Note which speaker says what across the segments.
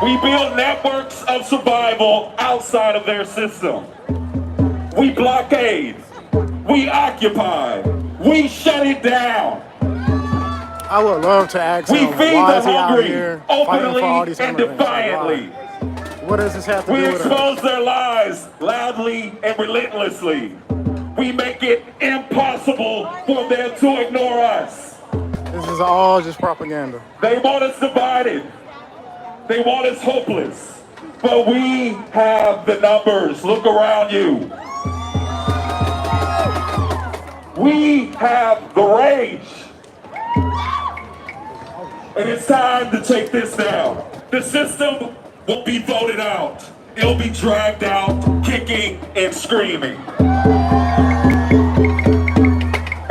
Speaker 1: We build networks of survival outside of their system. We blockade. We occupy. We shut it down.
Speaker 2: I would love to ask
Speaker 1: We
Speaker 2: him,
Speaker 1: feed
Speaker 2: why
Speaker 1: the
Speaker 2: is he out
Speaker 1: hungry,
Speaker 2: here fighting
Speaker 1: openly
Speaker 2: for all these
Speaker 1: and
Speaker 2: immigrants? Like,
Speaker 1: defiantly.
Speaker 2: why? What does this have to
Speaker 1: We
Speaker 2: do with us?
Speaker 1: expose their lies loudly and relentlessly. We make it impossible for them to ignore us.
Speaker 2: This is all just propaganda.
Speaker 1: They want us divided. They want us hopeless. But we have the numbers. Look around you. We have the rage. And it's time to take this down. The system will be voted out. It'll be dragged out, kicking and screaming.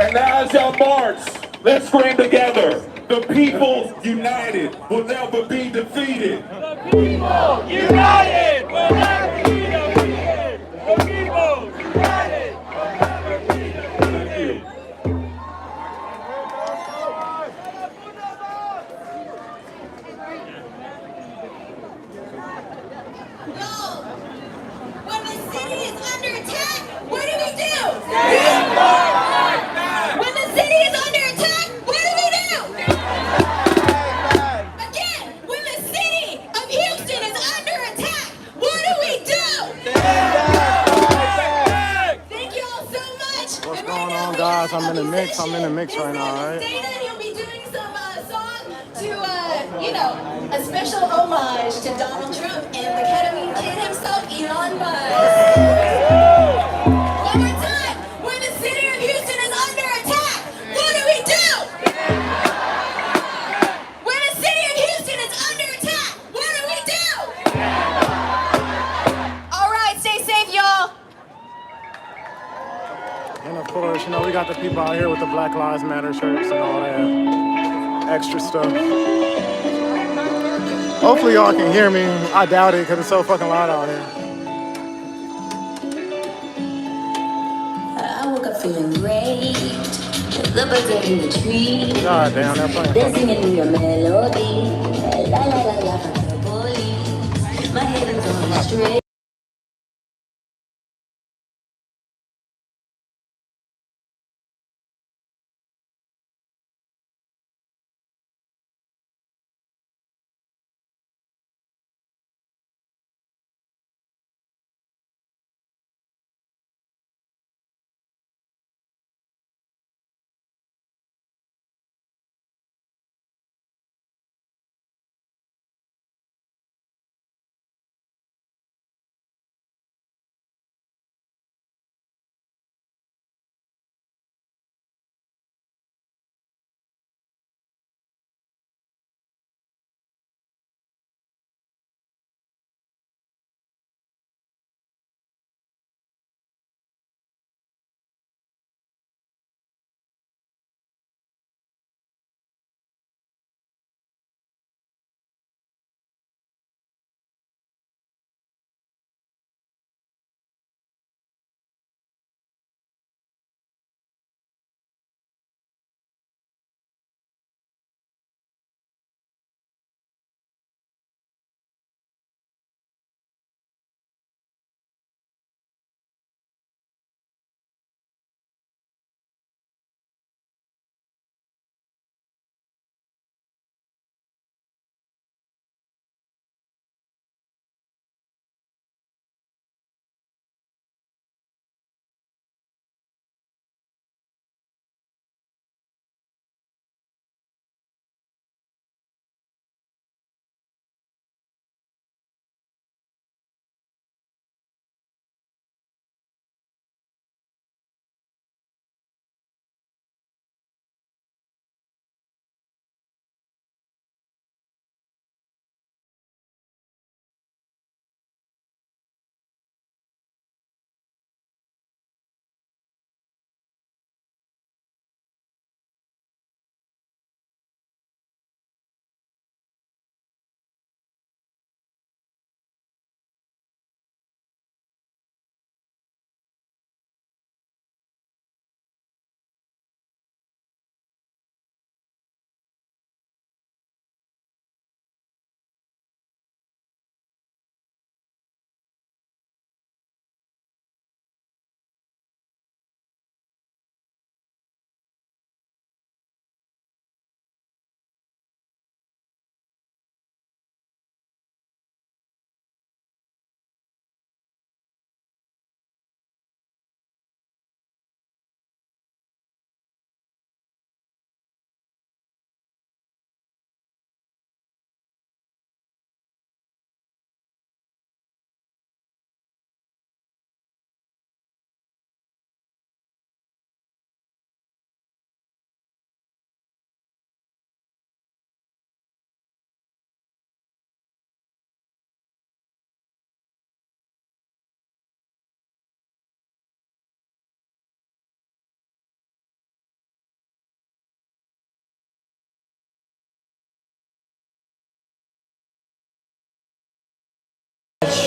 Speaker 1: And now as y'all march, let's scream together. The people united will never be defeated.
Speaker 3: The people united will never be defeated. The people united will never be defeated.
Speaker 4: When the city is under attack, what do we do? When the city is under attack, what do we do? Again, when the city of Houston is under attack, what do we do? Thank you all so much.
Speaker 2: What's going on, guys? I'm in the mix right now, right?
Speaker 4: He'll be doing some song to, a special homage to Donald Trump and the ketamine kid himself, Elon Musk. One more time. When the city of Houston is under attack, what do we do? When the city of Houston is under attack, what do we do? All right, stay safe, y'all.
Speaker 2: And of course, we got the people out here with the Black Lives Matter shirts and all that extra stuff. Hopefully y'all can hear me. I doubt it because it's so fucking loud out here.
Speaker 4: I woke up feeling great. The birds are in the tree.
Speaker 2: God damn, they're playing.
Speaker 4: They're singing me a melody. La la la la, my head is on straight.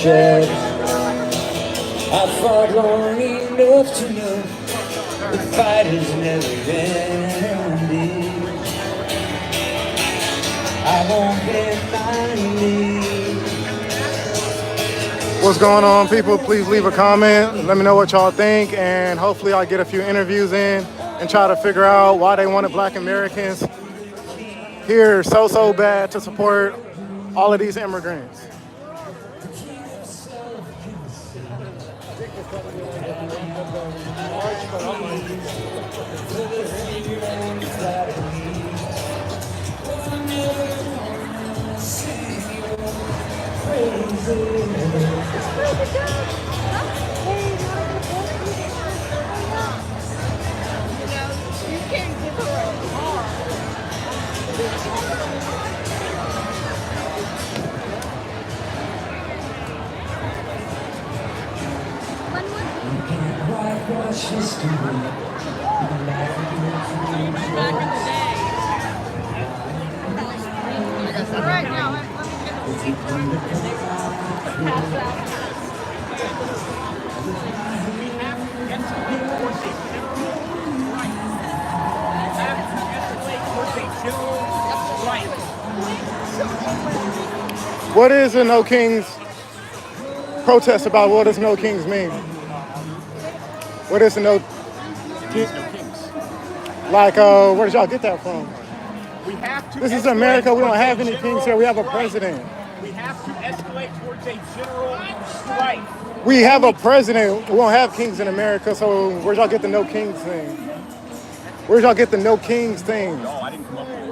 Speaker 5: bloodshed. I fought long enough to know the fight is never ending. I won't bend my knee.
Speaker 2: What's going on, people? Please leave a comment. Let me know what y'all think, and hopefully I'll get a few interviews in and try to figure out why they wanted Black Americans here so bad to support all of these immigrants. What is a No Kings protest about? What does No Kings mean? What is a No Kings? Like, where did y'all get that from?
Speaker 6: We have to.
Speaker 2: This is America. We don't have any kings here. We have a president.
Speaker 6: We have to escalate towards a general strike.
Speaker 2: We have a president. We won't have kings in America. So where'd y'all get the No Kings thing? Where'd y'all get the No Kings thing?
Speaker 6: No, I didn't come up with it.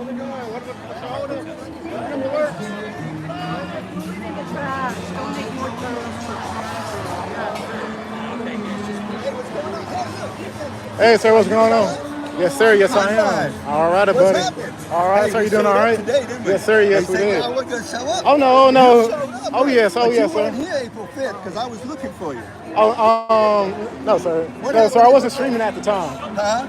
Speaker 2: Hey, sir, what's going on? Yes, sir. Yes, I am. All right, buddy. All right, sir. You doing all right?
Speaker 7: Today, didn't we?
Speaker 2: Yes, sir. Yes, we did.
Speaker 7: I wasn't going to show up.
Speaker 2: Oh, no, no.
Speaker 7: You showed up,
Speaker 2: Oh, yes. Oh,
Speaker 7: but
Speaker 2: yes,
Speaker 7: you
Speaker 2: sir.
Speaker 7: weren't here April 5th because I was looking for you.
Speaker 2: Oh, no, sir. No, sir. I wasn't streaming at the time.
Speaker 7: Huh?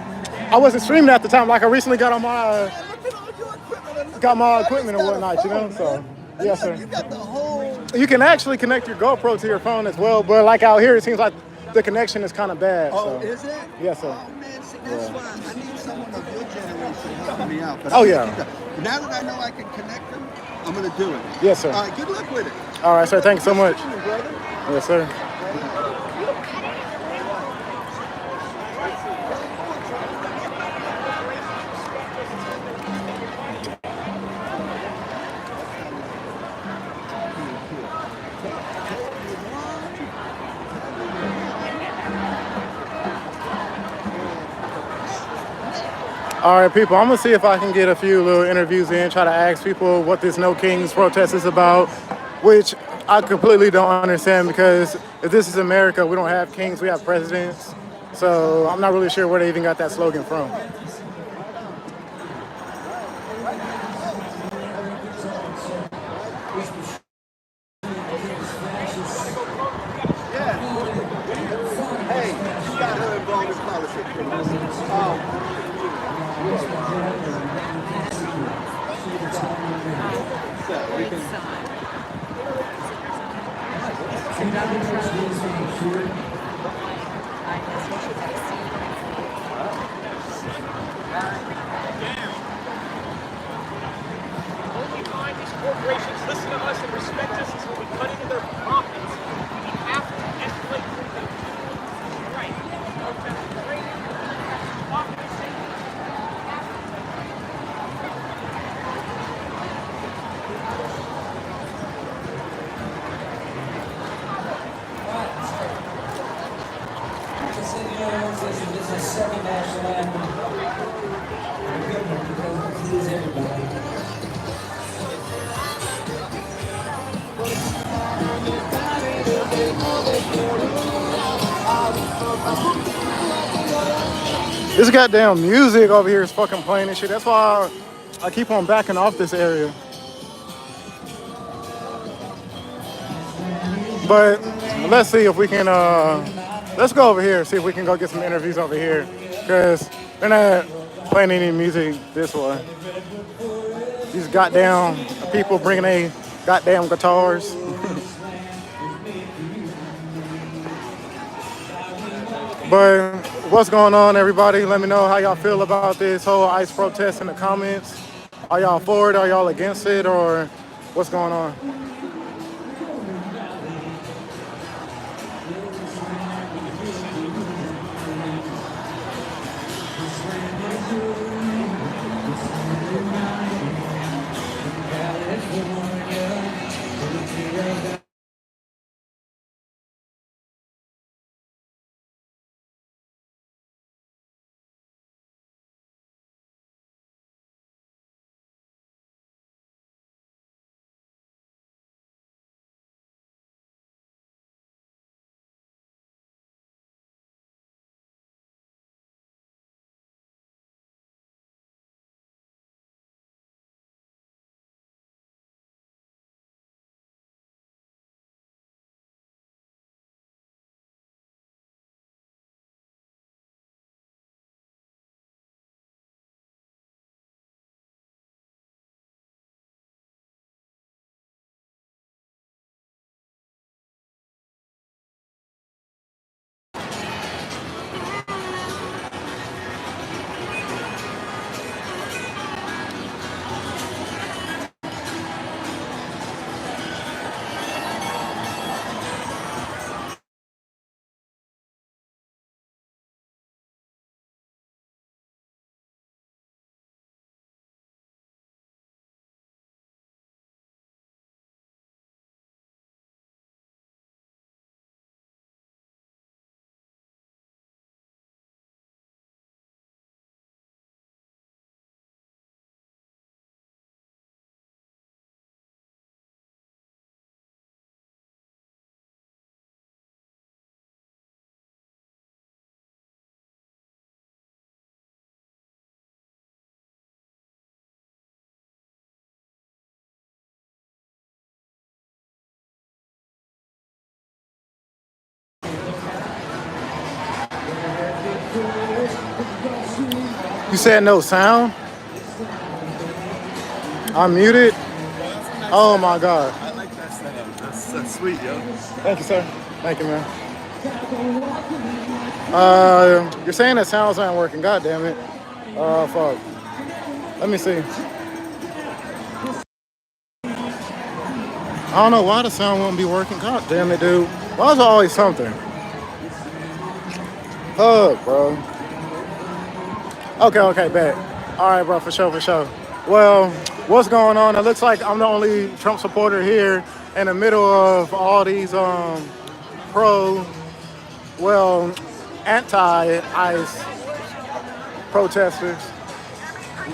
Speaker 2: I wasn't streaming at the time. Like, I recently got on my,
Speaker 7: Look at all your equipment.
Speaker 2: got my equipment and
Speaker 7: Got a
Speaker 2: whatnot, you know?
Speaker 7: phone,
Speaker 2: So,
Speaker 7: man.
Speaker 2: yes,
Speaker 7: And
Speaker 2: sir.
Speaker 7: You got the whole...
Speaker 2: You can actually connect your GoPro to your phone as well, but like out here, it seems like the connection is kind of bad.
Speaker 7: Oh,
Speaker 2: so.
Speaker 7: is it?
Speaker 2: Yes, sir.
Speaker 7: Oh, man, see, that's why I need someone of your generation helping me out. But
Speaker 2: Oh,
Speaker 7: I'm
Speaker 2: yeah.
Speaker 7: gonna keep that. Now that I know I can connect them, I'm going to do it.
Speaker 2: Yes, sir.
Speaker 7: All right, good luck with it.
Speaker 2: All right, sir. Thank you so much.
Speaker 7: Good brother.
Speaker 2: Yes, sir. All right, people, I'm gonna see if I can get a few little interviews in, try to ask people what this No Kings protest is about, which I completely don't understand because if this is America, we don't have kings, we have presidents. So I'm not really sure where they even got that slogan from.
Speaker 7: Hey, you got her involved in politics.
Speaker 6: Only time these corporations listen to us and respect us is when we cut into their profits. We have to escalate towards a right.
Speaker 5: This is second national anthem. Because it is everybody.
Speaker 2: This goddamn music over here is fucking playing and shit. That's why I keep on backing off this area. But let's see if we can, let's go over here, see if we can go get some interviews over here. Because they're not playing any music this way. These goddamn people bringing their goddamn guitars. But what's going on, everybody? Let me know how y'all feel about this whole ICE protest in the comments. Are y'all for it? Are y'all against it? Or what's going on? You said no sound? I'm muted? Oh my God.
Speaker 8: I like that setup. That's sweet, yo.
Speaker 2: Thank you, sir. Thank you, man. You're saying that sounds aren't working. God damn it. Fuck. Let me see. I don't know why the sound won't be working. God damn it, dude. Why is there always something? Fuck, bro. Okay, bet. All right, bro, for sure. Well, what's going on? It looks like I'm the only Trump supporter here in the middle of all these anti-ICE protesters.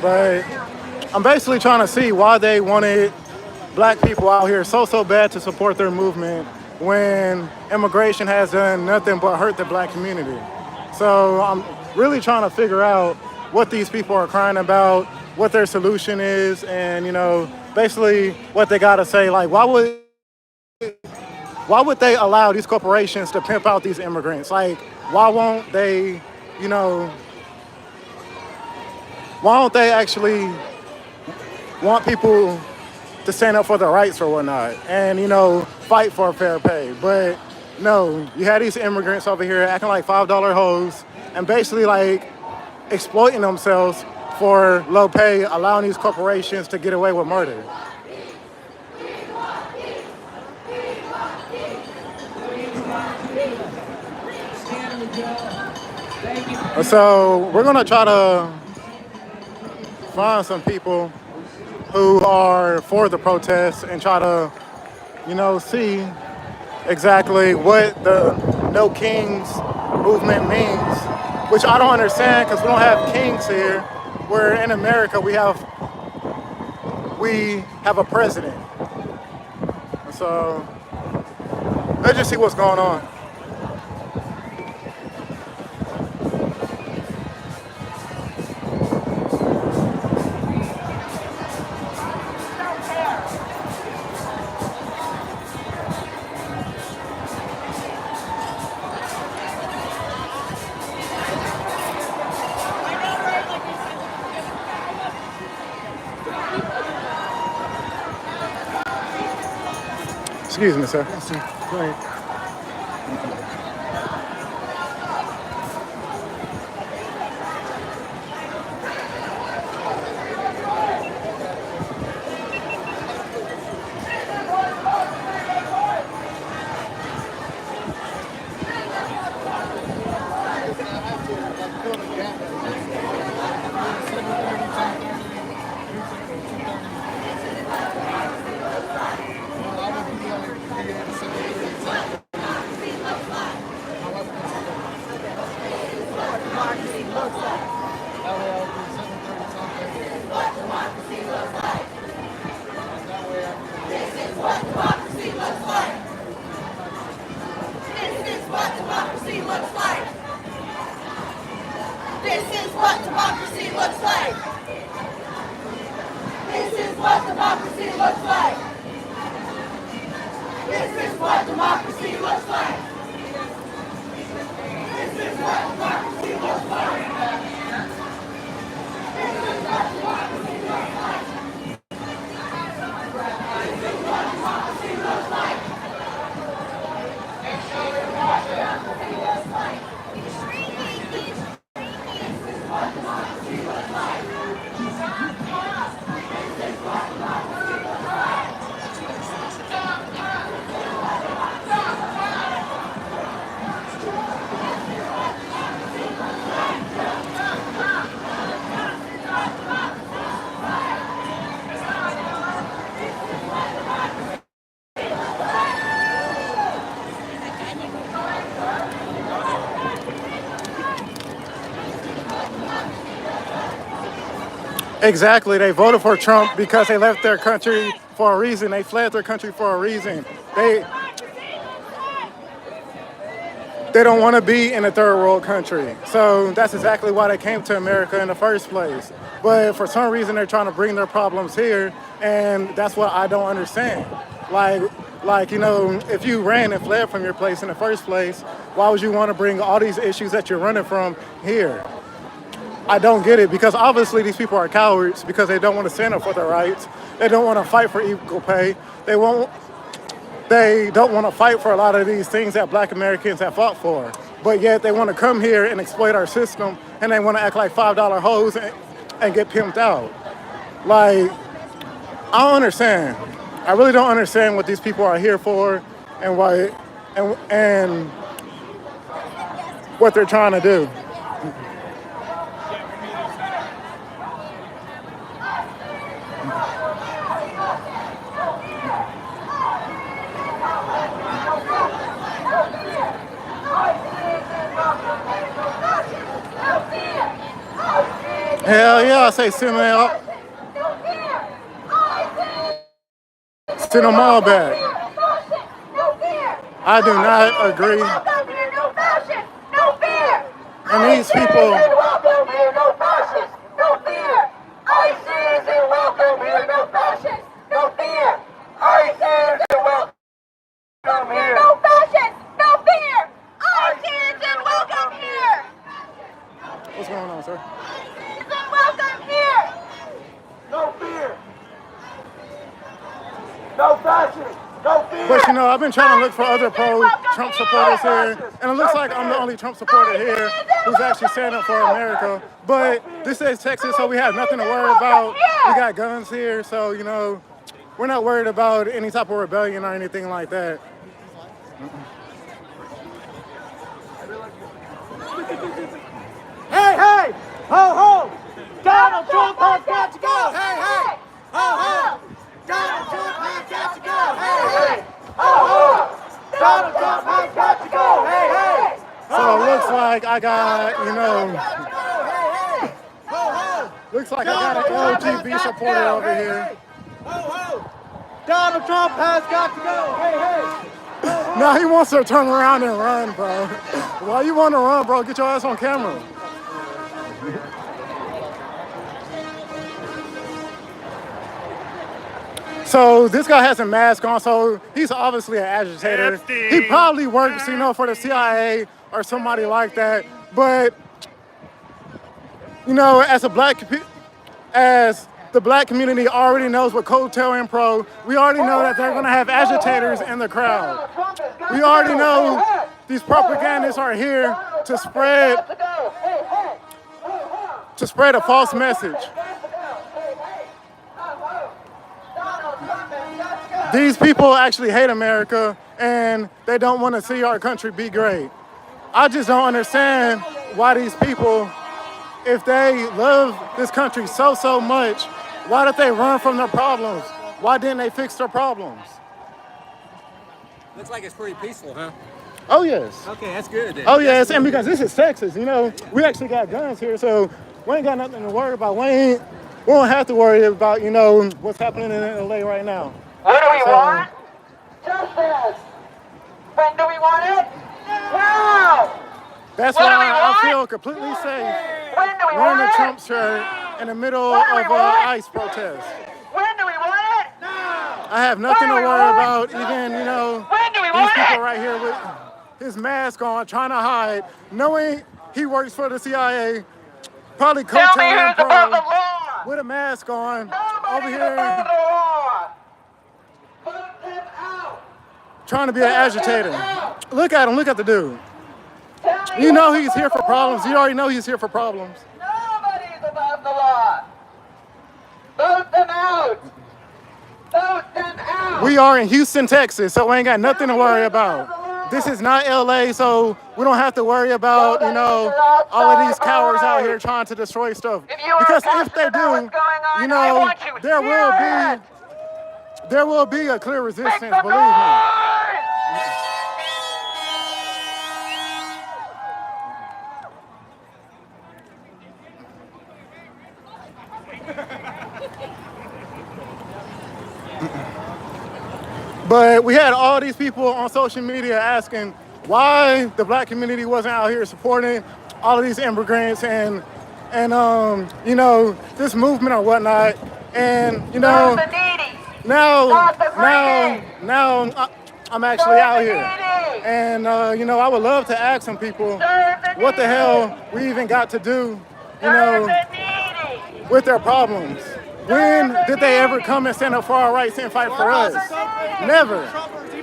Speaker 2: But I'm basically trying to see why they wanted black people out here so bad to support their movement when immigration has done nothing but hurt the black community. So I'm really trying to figure out what these people are crying about, what their solution is, and basically what they gotta say. Like, why would they allow these corporations to pimp out these immigrants? Like, why won't they actually want people to stand up for their rights or whatnot and, fight for fair pay? But no, you had these immigrants over here acting like $5 hoes and basically like exploiting themselves for low pay, allowing these corporations to get away with murder. So we're gonna try to find some people who are for the protests and try to, see exactly what the No Kings movement means, which I don't understand because we don't have kings here. Where in America we have a president. So let's just see what's going on. Excuse me, sir.
Speaker 8: Yes, sir. Go ahead.
Speaker 2: Exactly. They voted for Trump because they left their country for a reason. They fled their country for a reason. They don't want to be in a third world country. So that's exactly why they came to America in the first place. But for some reason, they're trying to bring their problems here, and that's what I don't understand. Like, you know, if you ran and fled from your place in the first place, why would you want to bring all these issues that you're running from here? I don't get it, because obviously these people are cowards because they don't want to stand up for their rights. They don't want to fight for equal pay. They don't want to fight for a lot of these things that Black Americans have fought for. But yet they want to come here and exploit our system, and they want to act like $5 hoes and get pimped out. Like, I don't understand. I really don't understand what these people are here for and why and what they're trying to do. Hell yeah, I say send them out. Send them all back. I do not agree. And these people, what's going on, sir?
Speaker 3: No fashion! No fear!
Speaker 2: But you know, I've been trying to look for other pro-Trump supporters here, and it looks like I'm the only Trump supporter here who's actually standing up for America. But this is Texas, so we have nothing to worry about. We got guns here, so you know, we're not worried about any type of rebellion or anything like that.
Speaker 3: Hey, hey! Ho, ho! Donald Trump has got to go! Hey, hey! Ho, ho! Donald Trump has got to go! Hey, hey! Ho, ho! Donald Trump has got to go! Hey, hey!
Speaker 2: So it looks like I got, you know, looks like I got an LGB supporter over here.
Speaker 3: Ho, ho! Donald Trump has got to go! Hey, hey!
Speaker 2: No, he wants to turn around and run, bro. Why you want to run, bro? Get your ass on camera. So this guy has a mask on, so he's obviously an agitator.
Speaker 8: Epstein.
Speaker 2: He probably works, you know, for the CIA or somebody like that. But, you know, as the black community already knows what Coattail and Pro, we already know that they're going to have agitators in the crowd. We already know these propagandists are here to spread a false message. These people actually hate America, and they don't want to see our country be great. I just don't understand why these people, if they love this country so much, why did they run from their problems? Why didn't they fix their problems?
Speaker 9: Looks like it's pretty peaceful, huh?
Speaker 2: Oh, yes.
Speaker 9: Okay, that's good then.
Speaker 2: Oh, yes, and because this is Texas, you know, we actually got guns here, so we ain't got nothing to worry about. We don't have to worry about, you know, what's happening in LA right now.
Speaker 3: What do we want? Justice! When do we want it? Now!
Speaker 2: That's
Speaker 3: What do we
Speaker 2: why I
Speaker 3: want?
Speaker 2: feel completely safe
Speaker 3: When do we
Speaker 2: wearing
Speaker 3: want
Speaker 2: a
Speaker 3: it?
Speaker 2: Trump shirt in the middle
Speaker 3: What do we
Speaker 2: of
Speaker 3: want?
Speaker 2: an ICE protest.
Speaker 3: When do we want it? Now!
Speaker 2: I have nothing to
Speaker 3: What do we
Speaker 2: worry
Speaker 3: want?
Speaker 2: about, even, you know,
Speaker 3: When do we
Speaker 2: These people right here with his mask on, trying to hide, knowing he works for the CIA, probably co-telling pro with a mask on, over here trying to be an agitator. Look at him, look at the dude. You know he's here for problems. You already know he's here for problems.
Speaker 3: Nobody's above the law. Vote them out. Vote them out.
Speaker 2: We are in Houston, Texas, so we ain't got nothing to worry about. This is not LA, so we don't have to worry about, you know, all of these cowards out here trying to destroy stuff. Because if they do, you know, there will be a clear resistance, believe me. But we had all these people on social media asking why the black community wasn't out here supporting all of these immigrants and you know, this movement or whatnot. And you know, now I'm actually out here. And you know, I would love to ask some people what the hell we even got to do, you know, with their problems. When did they ever come and stand up for our rights and fight for us? Never.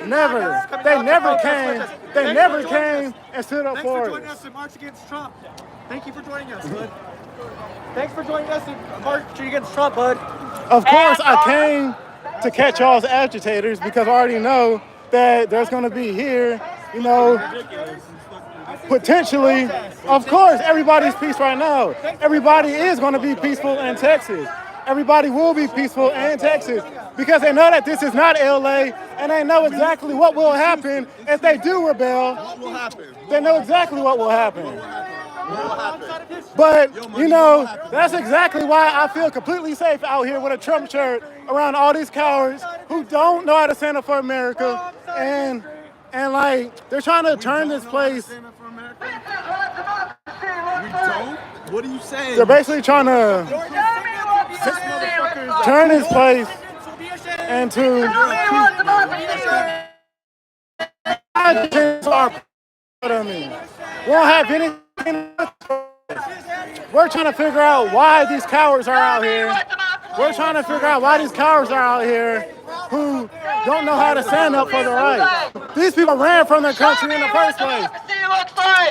Speaker 2: Never. They never came. They never came and stood up for us.
Speaker 6: Thanks for joining us in March Against Trump. Thank you for joining us, bud. Thanks for joining us in March Against Trump, bud.
Speaker 2: Of course, I came to catch y'all's agitators because I already know that there's going to be here, you know, potentially, of course, everybody's peaceful right now. Everybody is going to be peaceful in Texas. Everybody will be peaceful in Texas because they know that this is not LA and they know exactly what will happen if they do rebel.
Speaker 8: What will happen?
Speaker 2: They know exactly what will happen. But, you know, that's exactly why I feel completely safe out here with a Trump shirt around all these cowards who don't know how to stand up for America and like, they're trying to turn this place.
Speaker 8: We don't? What are you saying?
Speaker 2: They're basically trying to turn this place into we don't have anything. We're trying to figure out why these cowards are out here. We're trying to figure out why these cowards are out here who don't know how to stand up for their rights. These people ran from their country in the first place.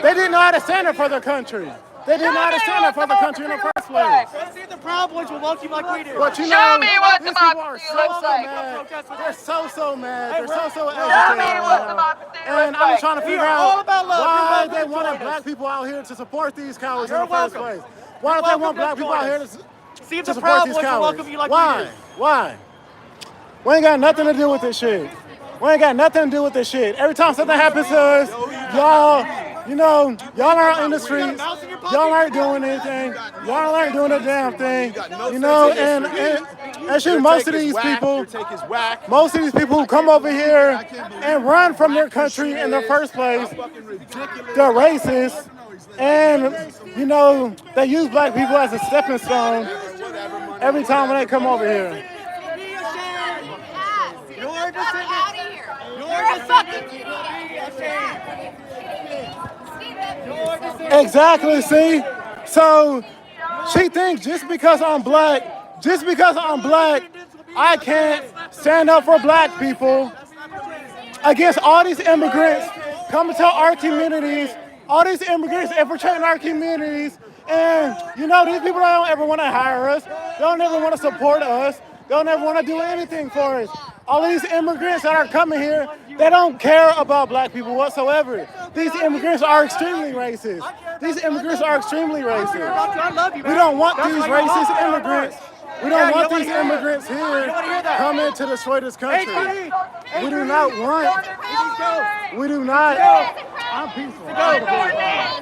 Speaker 2: They didn't know how to stand up for their country. They didn't know how to stand up for the country in the first place.
Speaker 6: Let's see the problems with lucky like we do.
Speaker 2: But you know, these people are so mad. They're so mad. They're so agitated right now. And I'm just trying to figure out why they wanted black people out here to support these cowards in the first place. Why don't they want black people out here to support these cowards? Why? We ain't got nothing to do with this shit. We ain't got nothing to do with this shit. Every time something happens to us, y'all, you know, y'all aren't in the streets. Y'all aren't doing anything. Y'all aren't doing a damn thing. You know, and shoot, most of these people who come over here and run from their country in the first place, they're racist. And, you know, they use black people as a stepping stone every time when they come over here.
Speaker 6: You're
Speaker 2: Exactly, see? So she thinks just because I'm black, I can't stand up for black people against all these immigrants coming to our communities, all these immigrants infiltrating our communities. And, you know, these people don't ever want to hire us. They don't ever want to support us. They don't ever want to do anything for us. All these immigrants that are coming here, they don't care about black people whatsoever. These immigrants are extremely racist. We don't want these racist immigrants. We don't want these immigrants here coming to destroy this country. We do not want. I'm peaceful.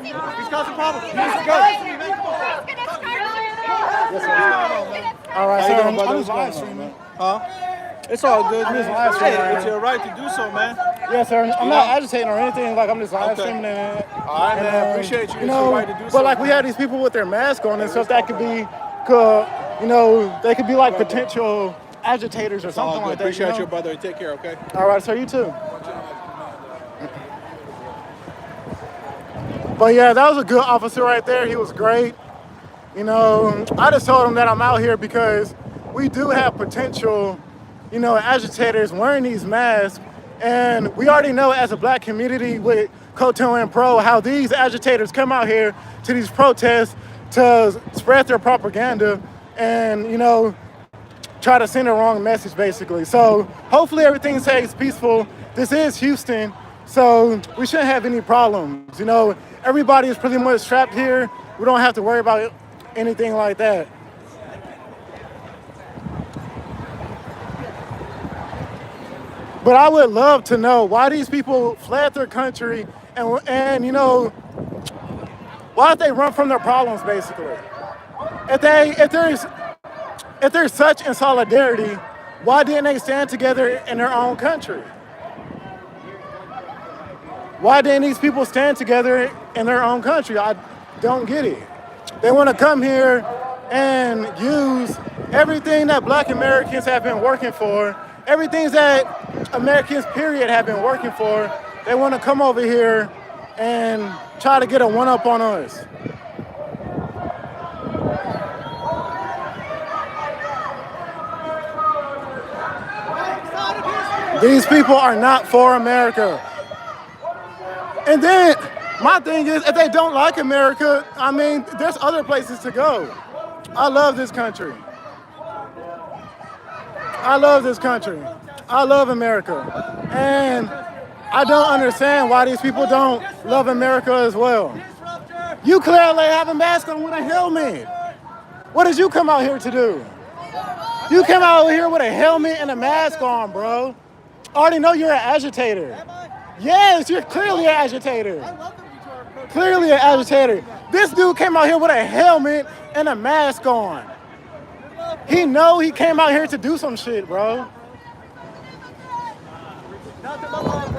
Speaker 6: He's causing problems.
Speaker 2: All right, so I'm just live streaming.
Speaker 8: Huh? It's all good, man.
Speaker 2: Hey,
Speaker 8: It's your right to do so, man.
Speaker 2: Yes, sir. I'm not agitating or anything. Like, I'm just live streaming it.
Speaker 8: All right, man. I appreciate you.
Speaker 2: You know,
Speaker 8: right to do
Speaker 2: but
Speaker 8: so.
Speaker 2: like we have these people with their mask on and stuff that could be, you know, they could be like potential agitators or something like that.
Speaker 8: Appreciate
Speaker 2: you know?
Speaker 8: you, brother. Take care, okay?
Speaker 2: All right, sir. You too. But yeah, that was a good officer right there. He was great. You know, I just told him that I'm out here because we do have potential, you know, agitators wearing these masks. And we already know as a black community with COTEL and PRO how these agitators come out here to these protests to spread their propaganda and, you know, try to send a wrong message basically. So hopefully everything stays peaceful. This is Houston, so we shouldn't have any problems. You know, everybody is pretty much trapped here. We don't have to worry about anything like that. But I would love to know why these people fled their country and you know, why did they run from their problems basically? If there's such in solidarity, why didn't they stand together in their own country? Why didn't these people stand together in their own country? I don't get it. They want to come here and use everything that black Americans have been working for, everything that Americans, period, have been working for. They want to come over here and try to get a one-up on us. These people are not for America. And then my thing is, if they don't like America, I mean, there's other places to go. I love this country. I love this country. I love America. And I don't understand why these people don't love America as well. You clearly have a mask on with a helmet. What did you come out here to do? You came out here with a helmet and a mask on, bro. I already know you're an agitator. Yes, you're clearly an agitator. Clearly an agitator. This dude came out here with a helmet and a mask on. He know he came out here to do some shit, bro.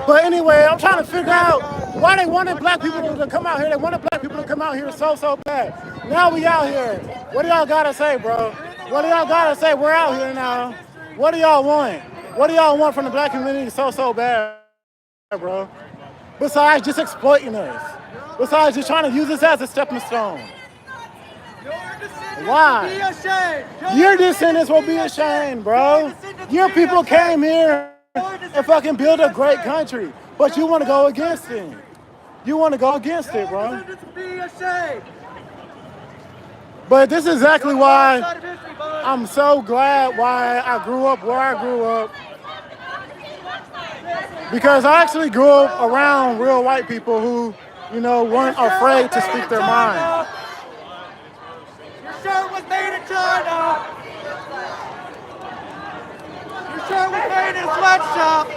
Speaker 2: But anyway, I'm trying to figure out why they wanted black people to come out here. They wanted black people to come out here so bad. Now we out here. What do y'all gotta say, bro? What do y'all gotta say? We're out here now. What do y'all want? What do y'all want from the black community so bad, bro? Besides just exploiting us. Besides just trying to use us as a stepping stone. Why? Your descendants will be ashamed, bro. Your people came here and fucking build a great country, but you want to go against it. You want to go against it, bro. But this is exactly why I'm so glad why I grew up where I grew up. Because I actually grew up around real white people who, you know, weren't afraid to speak their mind.
Speaker 3: Your shirt was made in China. Your shirt was made in a sweatshop.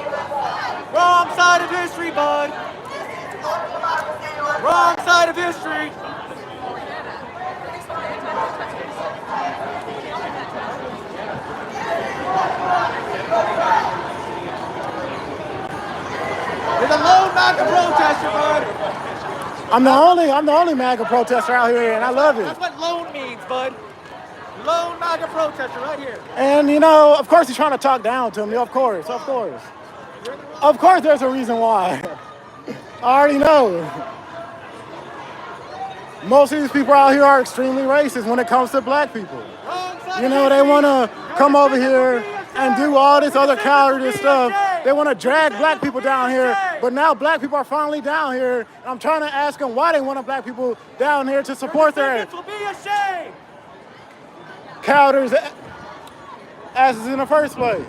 Speaker 3: Wrong side of history, bud. Wrong side of history. You're the lone MAGA protester, bud.
Speaker 2: I'm the only MAGA protester out here, and I love it.
Speaker 3: That's what lone means, bud. Lone MAGA protester right here.
Speaker 2: And you know, of course he's trying to talk down to me. Of course. Of course there's a reason why. I already know. Most of these people out here are extremely racist when it comes to black people. You know, they want to come over here and do all this other cowardice stuff. They want to drag black people down here, but now black people are finally down here. And I'm trying to ask them why they want black people down here to support their cowardice asses in the first place.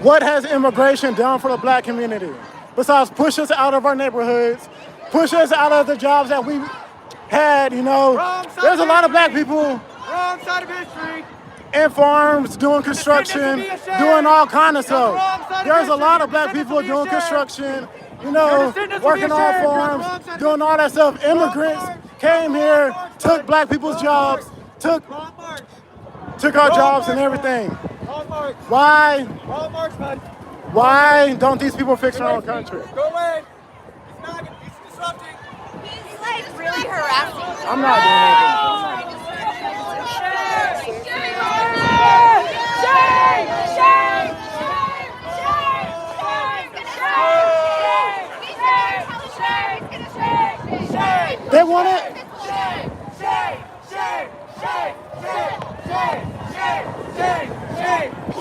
Speaker 2: What has immigration done for the black community? Besides push us out of our neighborhoods, push us out of the jobs that we had, you know. There's a lot of black people
Speaker 3: Wrong side of history.
Speaker 2: in farms, doing construction, doing all kind of stuff. There's a lot of black people doing construction, you know, working on farms, doing all that stuff. Immigrants came here, took black people's jobs, took our jobs and everything. Why don't these people fix their own country?
Speaker 3: Go away. He's disrupting.
Speaker 4: He's like really harassing.
Speaker 2: I'm not doing anything.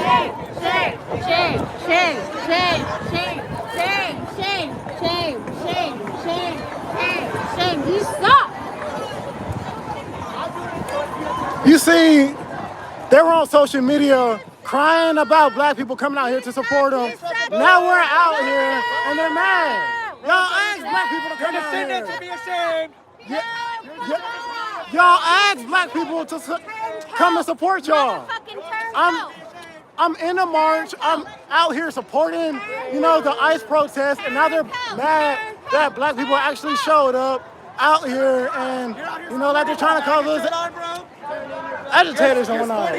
Speaker 3: Shame. You suck.
Speaker 2: You see, they were on social media crying about black people coming out here to support them. Now we're out here and they're mad. Y'all ask black people to come out here.
Speaker 6: Be ashamed.
Speaker 2: Y'all ask black people to come and support y'all. I'm in a march. I'm out here supporting, the ICE protest, and now they're mad that black people actually showed up out here and, that they're trying to call us agitators and whatnot.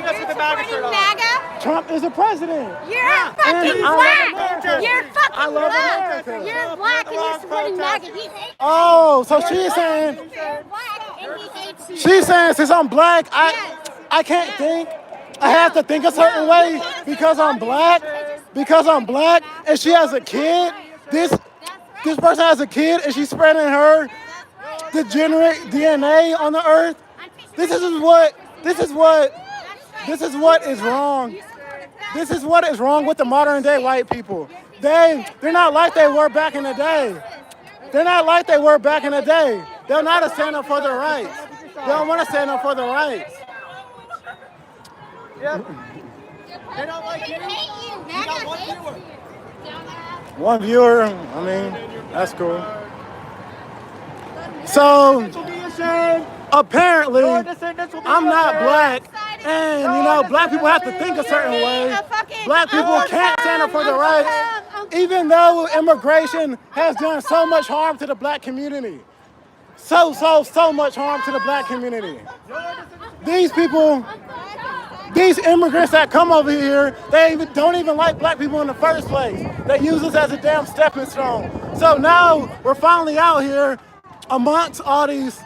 Speaker 2: Trump is a president.
Speaker 3: You're fucking black. You're fucking black. You're black and you're supporting MAGA. He hates
Speaker 2: Oh, so she's saying,
Speaker 3: you. You're black and he hates you.
Speaker 2: she's saying since I'm black, I can't think. I have to think a certain way because I'm black. Because I'm black, and she has a kid. This person has a kid, and she's spreading her degenerate DNA on the earth. This is what is wrong. This is what is wrong with the modern day white people. They're not like they were back in the day. They're not like they were back in the day. They'll not stand up for their rights. They don't want to stand up for their rights.
Speaker 6: Yep. They don't like
Speaker 3: They
Speaker 6: you.
Speaker 3: hate you.
Speaker 6: You
Speaker 3: MAGA
Speaker 6: got one
Speaker 3: hates
Speaker 6: viewer.
Speaker 3: you.
Speaker 2: One viewer, that's cool. So
Speaker 6: Will be ashamed.
Speaker 2: apparently,
Speaker 6: Your descendants will be
Speaker 2: I'm not
Speaker 6: ashamed.
Speaker 2: black, and black people have to think a certain way. Black people can't stand up for their rights, even though immigration has done so much harm to the black community. So much harm to the black community. These immigrants that come over here, they don't even like black people in the first place. They use us as a damn stepping stone. So now we're finally out here amongst all these,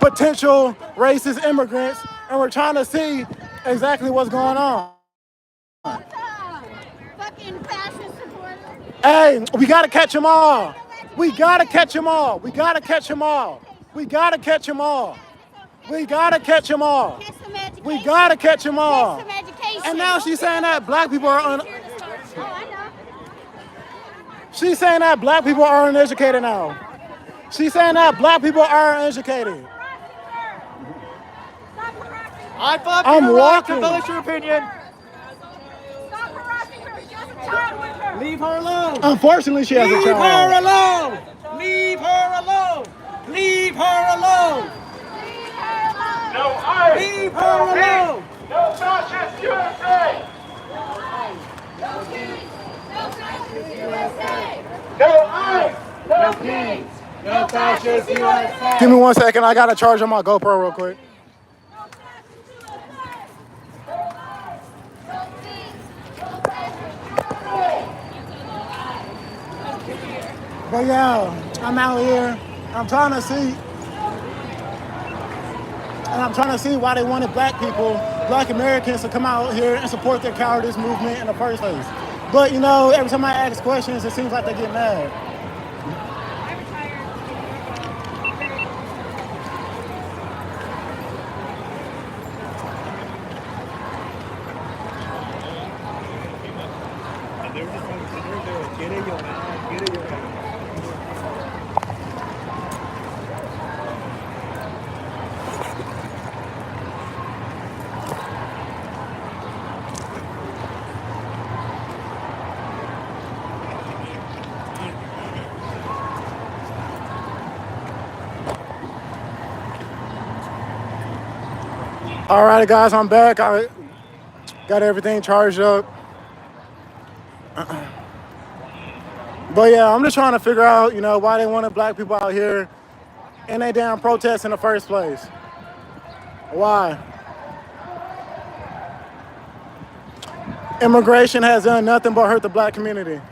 Speaker 2: potential racist immigrants, and we're trying to see exactly what's going on.
Speaker 3: Fucking fascist supporter.
Speaker 2: Hey, we gotta catch them all. We gotta catch them all. We gotta catch them all. We gotta catch them all. We gotta catch them all.
Speaker 3: Get some education.
Speaker 2: We gotta catch them all.
Speaker 3: Get some education.
Speaker 2: And now she's saying that black people are
Speaker 3: Oh, I know.
Speaker 2: She's saying that black people are uneducated now. She's saying that black people are uneducated.
Speaker 6: I thought
Speaker 2: I'm
Speaker 6: you were right to
Speaker 2: walking.
Speaker 6: voice your opinion.
Speaker 3: Stop harassing her. She has a child with her.
Speaker 6: Leave her alone.
Speaker 2: Unfortunately, she has a
Speaker 6: Leave her
Speaker 2: child.
Speaker 6: alone. Leave her alone. Leave her alone.
Speaker 1: No ICE!
Speaker 6: Leave her alone.
Speaker 1: No fascist USA! No ICE! No peace!
Speaker 6: No fascist USA.
Speaker 2: Give me 1 second. I gotta charge on my GoPro real quick. But yeah, I'm out here. I'm trying to see why they wanted black people, black Americans, to come out here and support their cowardice movement in the first place. But every time I ask questions, it seems like they get mad. All right, guys, I'm back. I got everything charged up. But yeah, I'm just trying to figure out, why they wanted black people out here in a damn protest in the first place. Why? Immigration has done nothing but hurt the black community.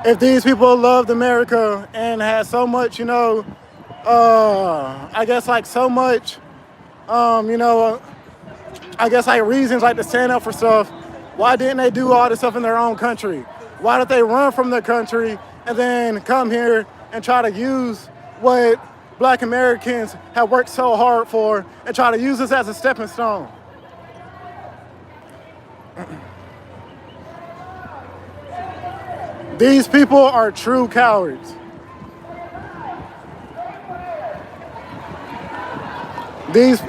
Speaker 2: If these people loved America and had so much, so much, reasons to stand up for stuff, why didn't they do all this stuff in their own country? Why did they run from their country and then come here and try to use what black Americans have worked so hard for and try to use us as a stepping stone? These people are true cowards. These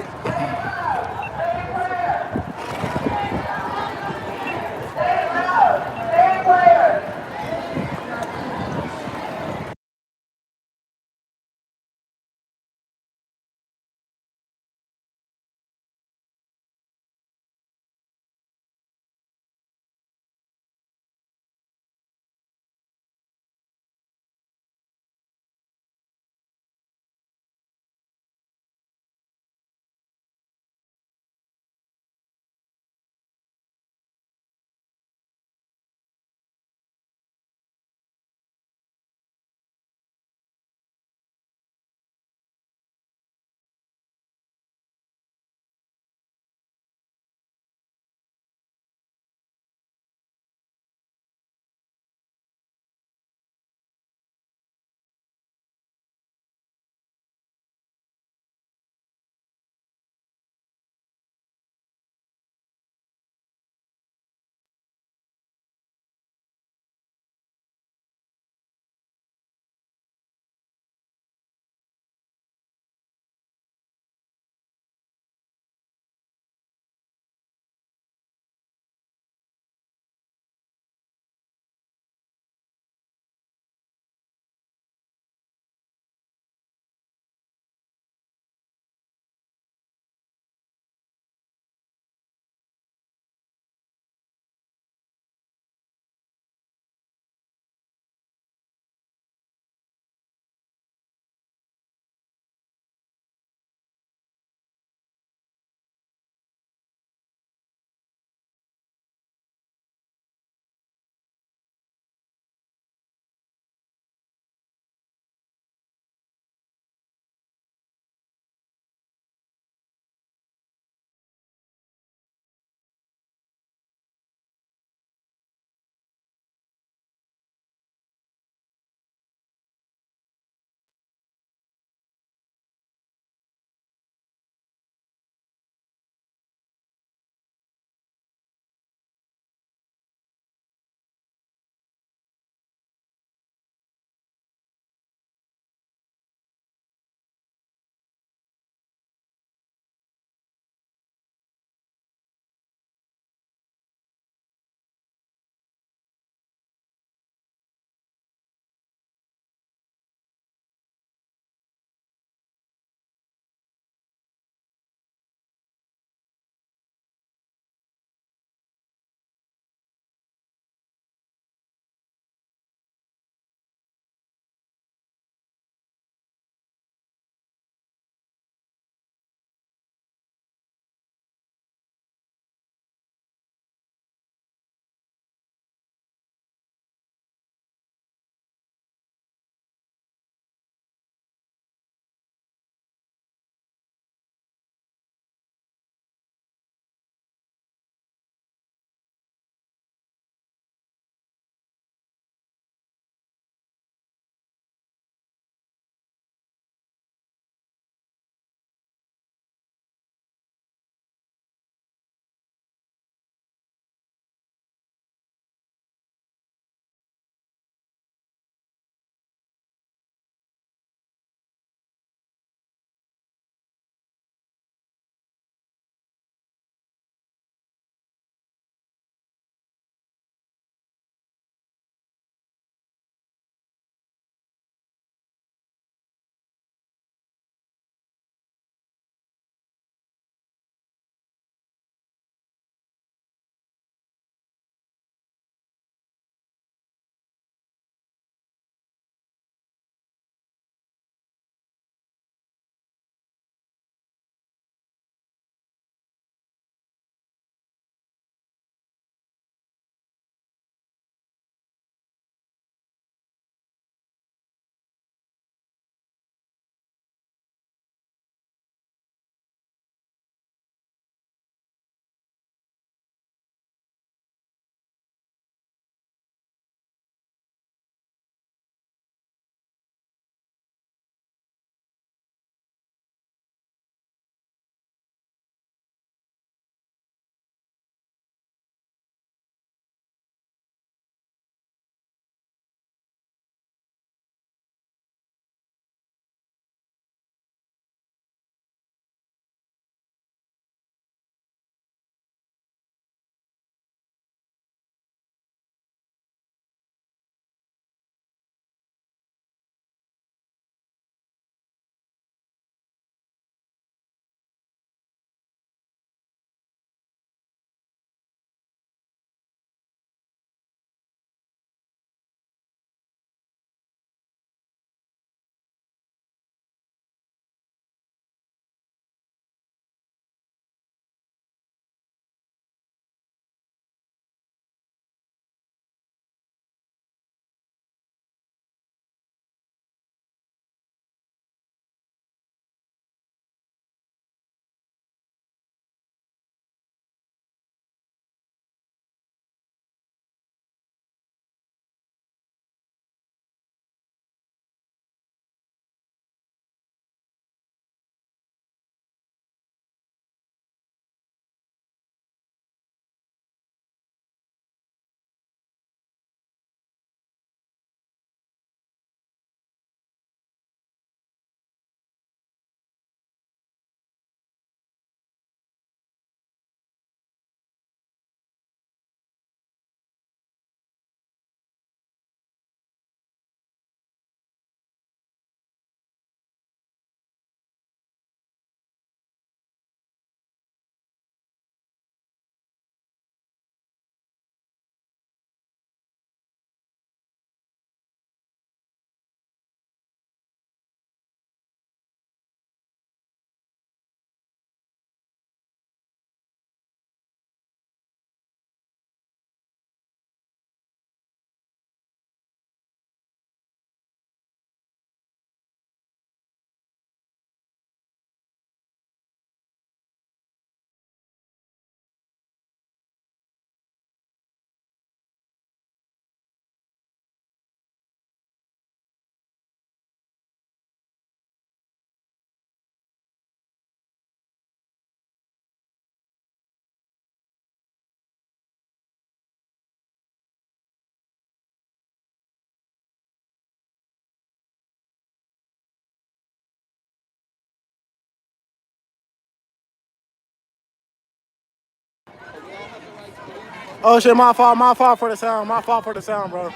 Speaker 2: Oh shit, my fault for the sound, bro.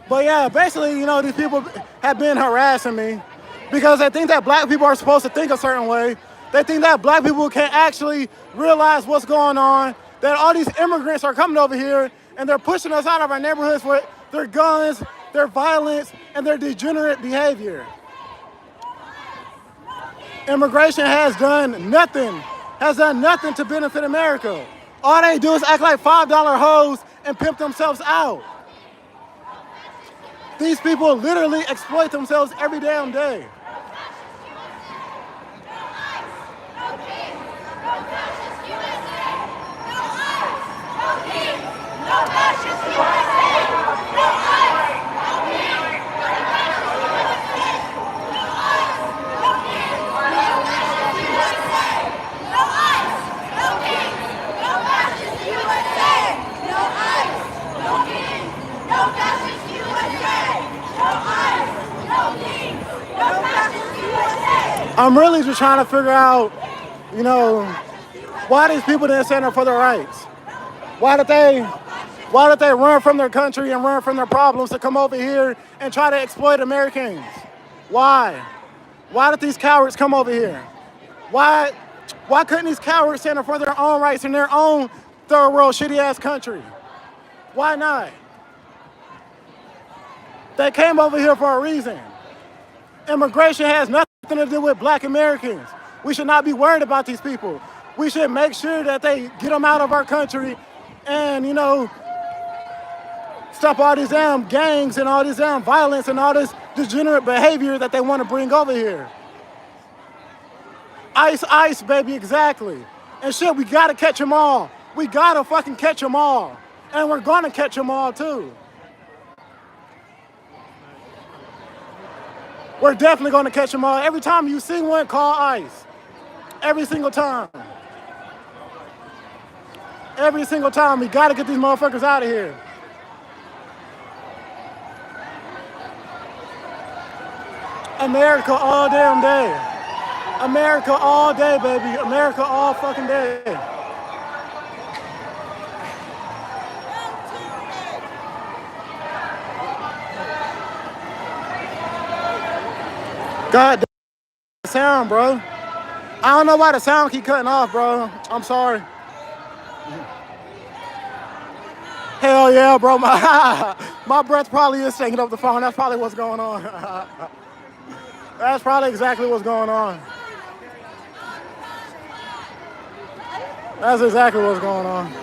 Speaker 2: But yeah, basically, you know, these people have been harassing me because they think that black people are supposed to think a certain way. They think that black people can't actually realize what's going on, that all these immigrants are coming over here and they're pushing us out of our neighborhoods with their guns, their violence, and their degenerate behavior. Immigration has done nothing to benefit America. All they do is act like $5 hoes and pimp themselves out. These people literally exploit themselves every damn day. I'm really just trying to figure out, you know, why these people didn't stand up for their rights. Why did they run from their country and run from their problems to come over here and try to exploit Americans? Why? Why did these cowards come over here? Why couldn't these cowards stand up for their own rights in their own third world shitty ass country? Why not? They came over here for a reason. Immigration has nothing to do with black Americans. We should not be worried about these people. We should make sure that they get them out of our country and, you know, stop all these damn gangs and all this damn violence and all this degenerate behavior that they want to bring over here. Ice, baby, exactly. And shit, we gotta catch them all. We gotta fucking catch them all. And we're gonna catch them all too. We're definitely gonna catch them all. Every time you see one, call ICE. Every single time. Every single time, we gotta get these motherfuckers out of here. America all damn day. America all day, baby. America all fucking day. God damn the sound, bro. I don't know why the sound keep cutting off, bro. I'm sorry. Hell yeah, bro. My breath probably is taking up the phone. That's probably what's going on. That's probably exactly what's going on. That's exactly what's going on.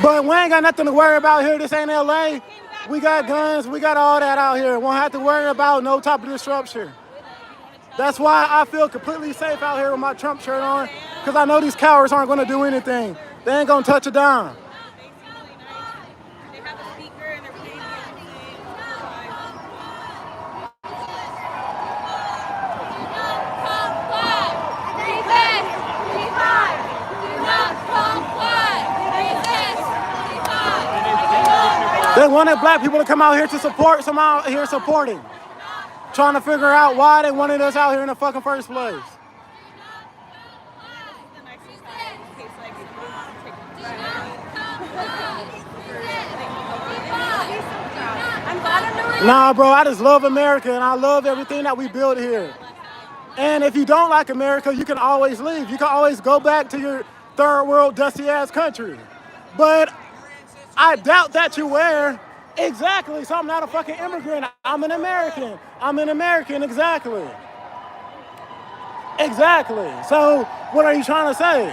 Speaker 2: But we ain't got nothing to worry about here. This ain't LA. We got guns. We got all that out here. Won't have to worry about no type of disruption. That's why I feel completely safe out here with my Trump shirt on, because I know these cowards aren't going to do anything. They ain't going to touch a dime. They wanted black people to come out here to support, some out here supporting. Trying to figure out why they wanted us out here in the fucking first place. Nah, bro, I just love America and I love everything that we build here. And if you don't like America, you can always leave. You can always go back to your third world dusty ass country. But I doubt that you wear. Exactly, so I'm not a fucking immigrant. I'm an American. I'm an American, exactly. Exactly. So what are you trying to say?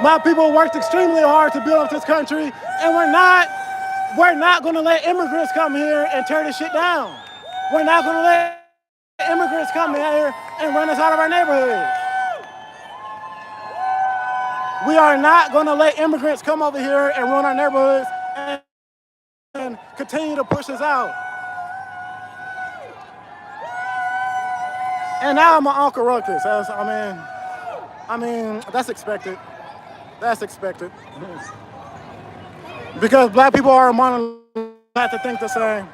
Speaker 2: My people worked extremely hard to build up this country, and we're not gonna let immigrants come here and tear this shit down. We're not gonna let immigrants come here and run us out of our neighborhood. We are not gonna let immigrants come over here and run our neighborhoods and continue to push us out. And now I'm an Uncle Ruckus. I mean, that's expected. That's expected. Because black people are a monolith, have to think the same.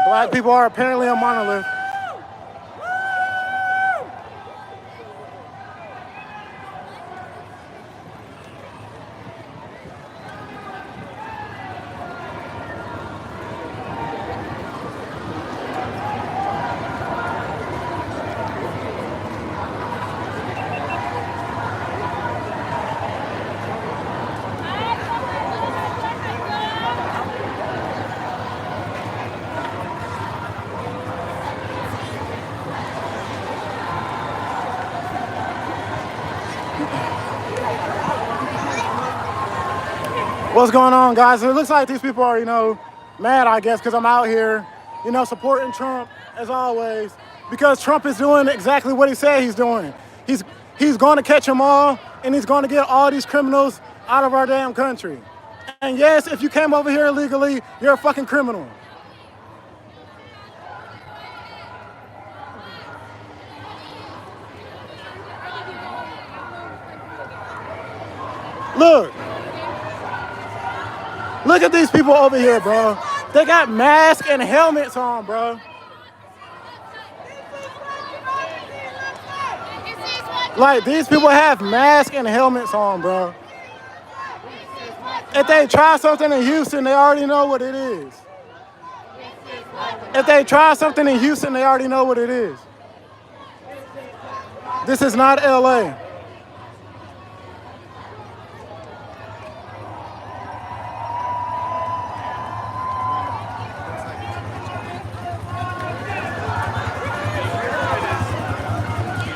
Speaker 2: Black people are apparently a monolith. What's going on, guys? It looks like these people are, mad, I guess, because I'm out here, supporting Trump, as always, because Trump is doing exactly what he said he's doing. He's going to catch them all, and he's going to get all these criminals out of our damn country. And yes, if you came over here illegally, you're a fucking criminal. Look at these people over here, bro. They got masks and helmets on, bro. Like, these people have masks and helmets on, bro. If they try something in Houston, they already know what it is. If they try something in Houston, they already know what it is. This is not LA.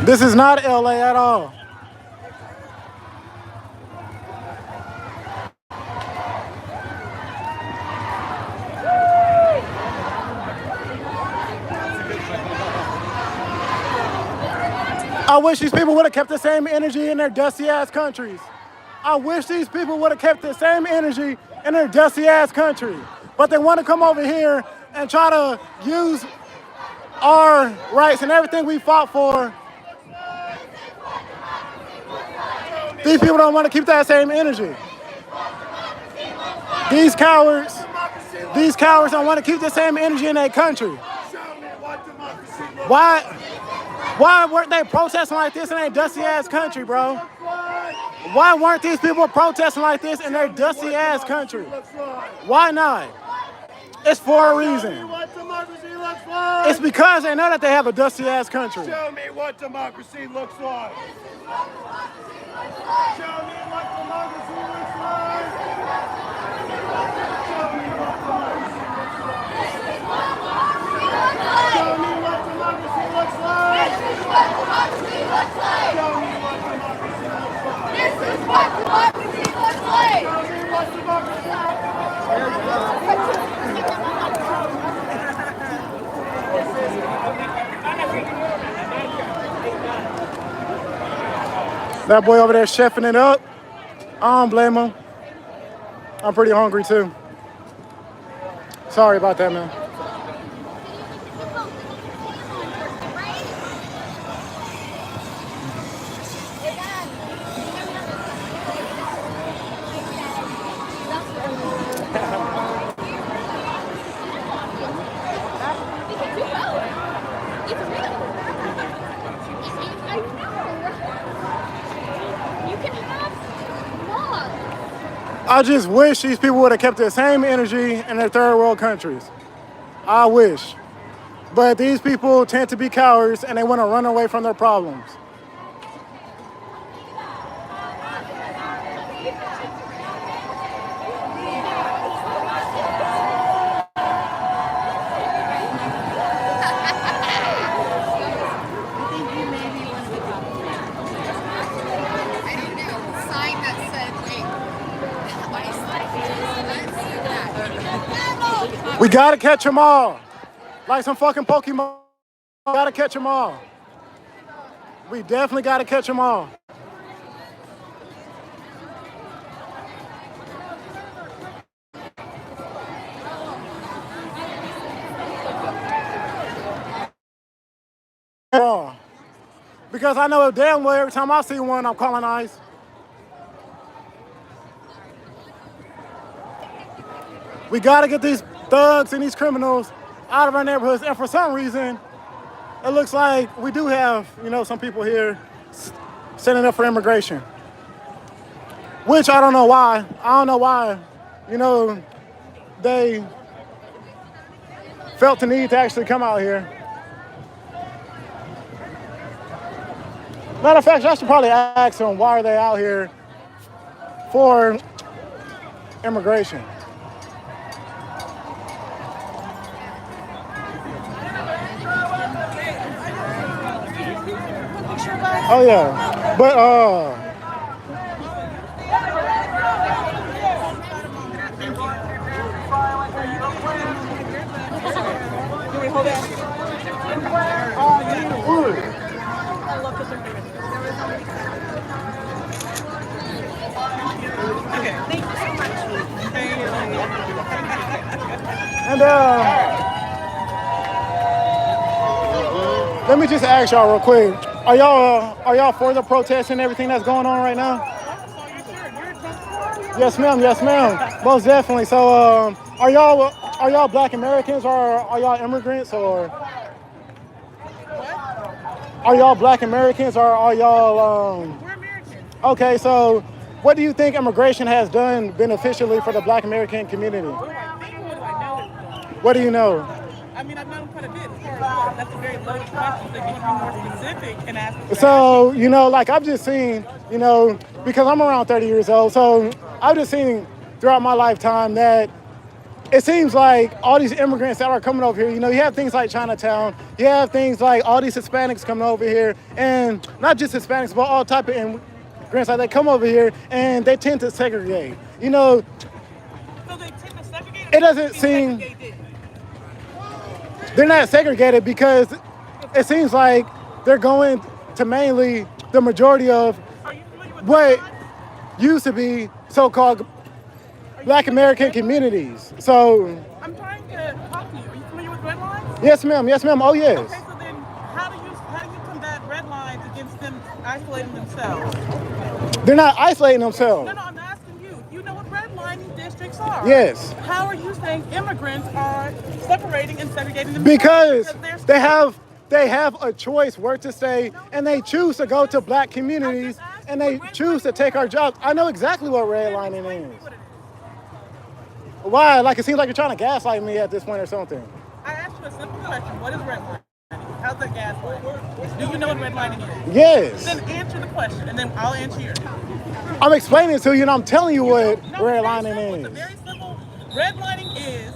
Speaker 2: This is not LA at all. I wish these people would have kept the same energy in their dusty ass countries. I wish these people would have kept the same energy in their dusty ass country. But they want to come over here and try to use our rights and everything we fought for. These people don't want to keep that same energy. These cowards don't want to keep the same energy in their country. Why weren't they protesting like this in their dusty ass country, bro? Why weren't these people protesting like this in their dusty ass country? Why not? It's for a reason. It's because they know that they have a dusty ass country.
Speaker 3: Show me what democracy looks like. Show me what democracy looks like. Show me what democracy looks like. Show me what democracy looks like. Show me what democracy looks like. This is what democracy looks like. Show me what democracy looks like.
Speaker 2: That boy over there chefing it up. I don't blame him. I'm pretty hungry too. Sorry about that, man. I just wish these people would have kept the same energy in their third world countries. I wish. But these people tend to be cowards and they want to run away from their problems. We gotta catch them all. Like some fucking Pokemon. Gotta catch them all. We definitely gotta catch them all. Because I know damn well every time I see one, I'm calling ICE. We gotta get these thugs and these criminals out of our neighborhoods. And for some reason, it looks like we do have, some people here standing up for immigration. Which I don't know why. I don't know why, they felt the need to actually come out here. Matter of fact, I should probably ask them, why are they out here for immigration? Oh yeah, but And let me just ask y'all real quick: are y'all for the protest and everything that's going on right now? Yes, ma'am. Yes, ma'am. Most definitely. So, are y'all Black Americans or are y'all immigrants or are y'all Black Americans or are y'all?
Speaker 3: We're Americans.
Speaker 2: Okay, so what do you think immigration has done beneficially for the Black American community?
Speaker 3: What do I think? What do I know?
Speaker 2: What do you know?
Speaker 3: I mean, I've known quite a bit as far as what. That's a very loaded question. So if you want to be more specific and ask.
Speaker 2: So, like I've just seen, because I'm around 30 years old, so I've just seen throughout my lifetime that it seems like all these immigrants that are coming over here, you have things like Chinatown, you have things like all these Hispanics coming over here, and not just Hispanics, but all type of immigrants, like they come over here and they tend to segregate.
Speaker 3: So they tend to segregate?
Speaker 2: It doesn't seem... They're not segregated because it seems like they're going to mainly the majority of what used to be so-called Black American communities. So
Speaker 3: I'm trying to talk to you. Are you familiar with red lines?
Speaker 2: Yes, ma'am. Yes, ma'am. Oh, yes.
Speaker 3: Okay, so then how do you combat red lines against them isolating themselves?
Speaker 2: They're not isolating themselves.
Speaker 3: No, I'm asking you. You know what redlining districts are?
Speaker 2: Yes.
Speaker 3: How are you saying immigrants are separating and segregating themselves?
Speaker 2: Because they have a choice where to stay, and they choose to go to Black communities, and they choose to take our jobs. I know exactly what redlining is. Why? Like, it seems like you're trying to gaslight me at this point or something.
Speaker 3: I asked you a simple question. What is redlining? How's that gaslighting? Do you know what redlining is?
Speaker 2: Yes.
Speaker 3: Then answer the question, and then I'll answer yours.
Speaker 2: I'm explaining it to you, and I'm telling you what redlining is.
Speaker 3: It's very simple. Redlining is,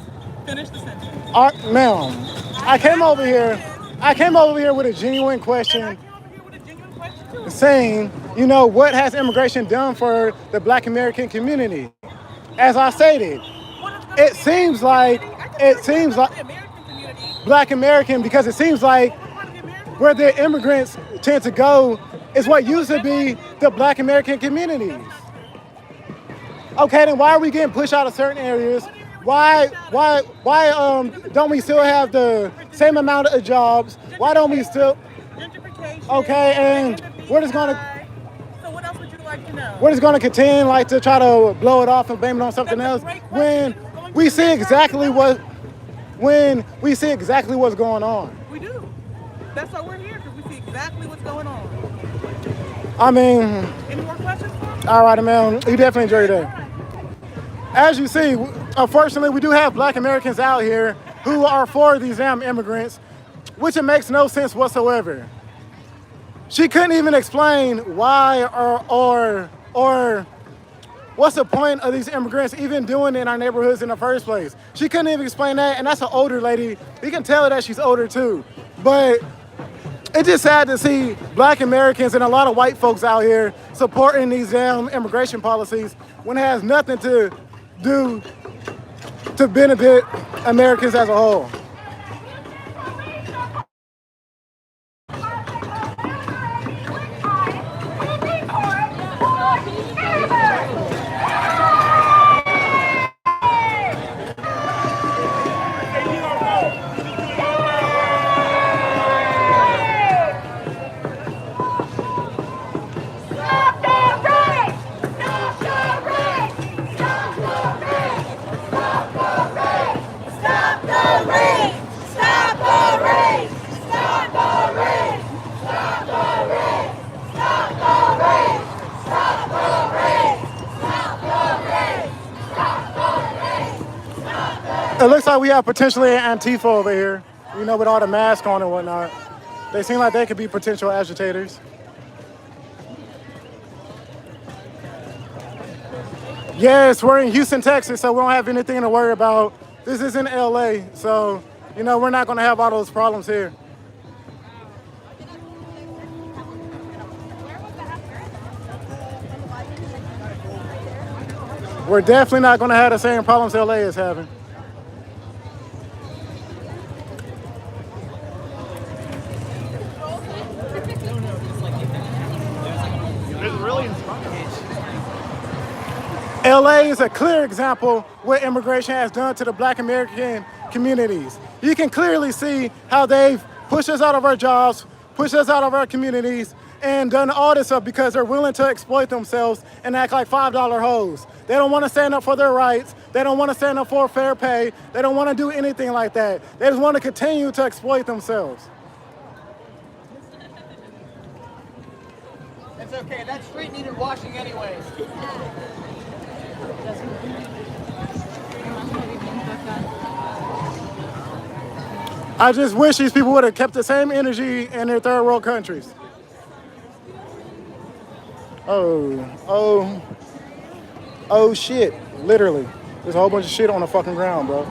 Speaker 3: finish the sentence.
Speaker 2: Ma'am, I came over here with a genuine question, saying, what has immigration done for the Black American community? As I stated, it seems like Black American, because it seems like where the immigrants tend to go is what used to be the Black American communities. Okay, then why are we getting pushed out of certain areas? Why don't we still have the same amount of jobs? Why don't we still? Okay, and we're just gonna.
Speaker 3: So what else would you like to know?
Speaker 2: We're just gonna continue to try to blow it off and blame it on something else when we see exactly what's going on.
Speaker 3: We do. That's why we're here, because we see exactly what's going on.
Speaker 2: I mean.
Speaker 3: Any more questions?
Speaker 2: All right, man. You definitely enjoyed that. As you see, unfortunately, we do have Black Americans out here who are for these damn immigrants, which it makes no sense whatsoever. She couldn't even explain why or what's the point of these immigrants even doing in our neighborhoods in the first place. She couldn't even explain that, and that's an older lady. You can tell that she's older too. But it's just sad to see Black Americans and a lot of white folks out here supporting these damn immigration policies when it has nothing to do to benefit Americans as a whole. It looks like we have potentially an Antifa over here, with all the masks on and whatnot. They seem like they could be potential agitators. Yes, we're in Houston, Texas, so we don't have anything to worry about. This is in LA, so, we're not going to have all those problems here. We're definitely not going to have the same problems LA is having.
Speaker 6: really inspiring.
Speaker 2: LA is a clear example what immigration has done to the Black American communities. You can clearly see how they've pushed us out of our jobs, pushed us out of our communities, and done all this stuff because they're willing to exploit themselves and act like $5 hoes. They don't want to stand up for their rights. They don't want to stand up for fair pay. They don't want to do anything like that. They just want to continue to exploit themselves.
Speaker 3: It's okay. That street needed washing anyways.
Speaker 2: I just wish these people would have kept the same energy in their third world countries. Oh shit, literally. There's a whole bunch of shit on the fucking ground, bro.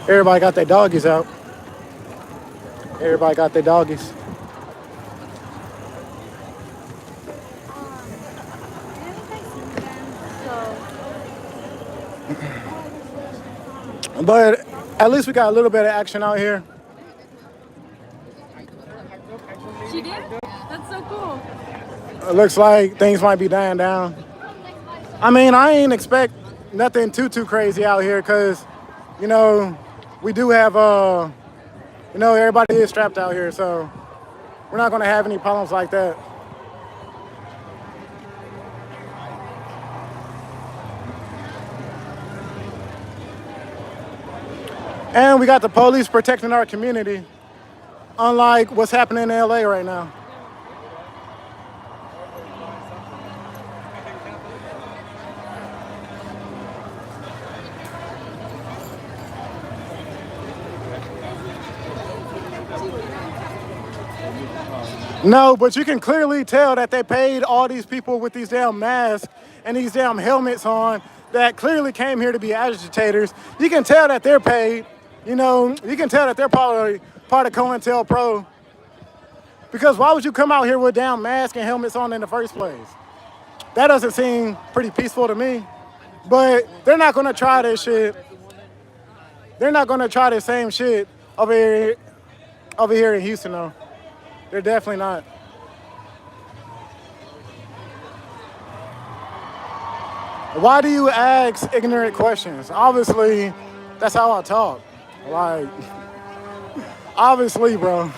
Speaker 2: Everybody got their doggies out. Everybody got their doggies. But at least we got a little bit of action out here.
Speaker 10: She did? That's so cool.
Speaker 2: It looks like things might be dying down. I mean, I ain't expect nothing too crazy out here because, you know, we do have, you know, everybody is strapped out here, so we're not going to have any problems like that. And we got the police protecting our community, unlike what's happening in LA right now. No, but you can clearly tell that they paid all these people with these damn masks and these damn helmets on that clearly came here to be agitators. You can tell that they're paid. You know, you can tell that they're probably part of COINTELPRO. Because why would you come out here with damn masks and helmets on in the first place? That doesn't seem pretty peaceful to me. But they're not going to try this shit. They're not going to try the same shit over here in Houston, though. They're definitely not. Why do you ask ignorant questions? Obviously, that's how I talk. Like, obviously, bro.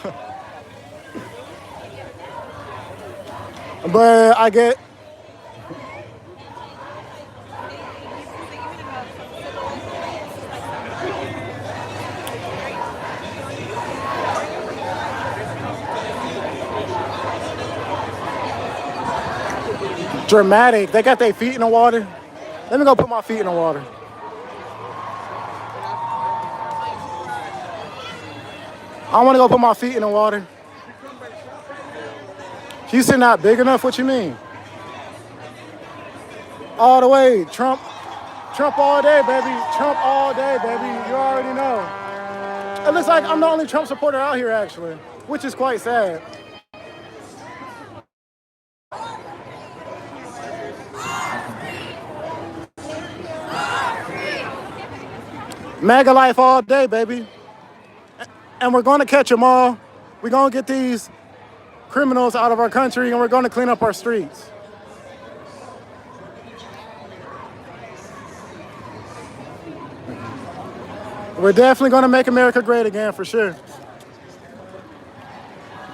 Speaker 2: But I get... Dramatic. They got their feet in the water. Let me go put my feet in the water. I want to go put my feet in the water. Houston not big enough? What you mean? All the way. Trump all day, baby. Trump all day, baby. You already know. It looks like I'm the only Trump supporter out here, actually, which is quite sad. MAGA life all day, baby. And we're going to catch them all. We're going to get these criminals out of our country, and we're going to clean up our streets. We're definitely going to make America great again, for sure.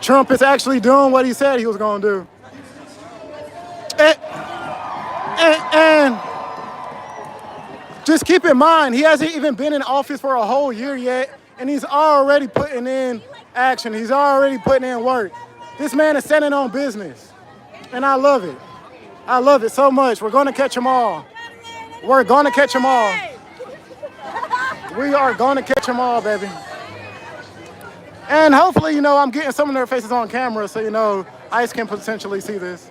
Speaker 2: Trump is actually doing what he said he was going to do. And just keep in mind, he hasn't even been in office for a whole year yet, and he's already putting in action. He's already putting in work. This man is standing on business, and I love it. I love it so much. We're going to catch them all. We're going to catch them all. We are going to catch them all, baby. And hopefully, you know, I'm getting some of their faces on camera so, you know, ICE can potentially see this.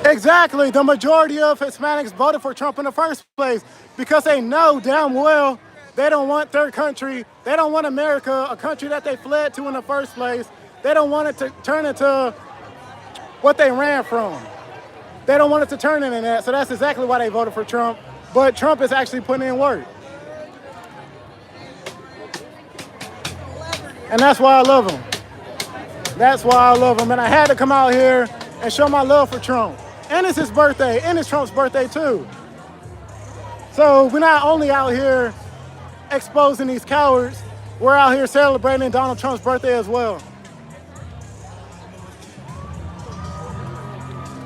Speaker 2: Exactly. The majority of Hispanics voted for Trump in the first place because they know damn well They don't want their country. They don't want America, a country that they fled to in the first place. They don't want it to turn into what they ran from. They don't want it to turn into that. So that's exactly why they voted for Trump. But Trump is actually putting in work. And that's why I love him. That's why I love him. And I had to come out here and show my love for Trump. And it's his birthday, and it's Trump's birthday too. So we're not only out here exposing these cowards, we're out here celebrating Donald Trump's birthday as well.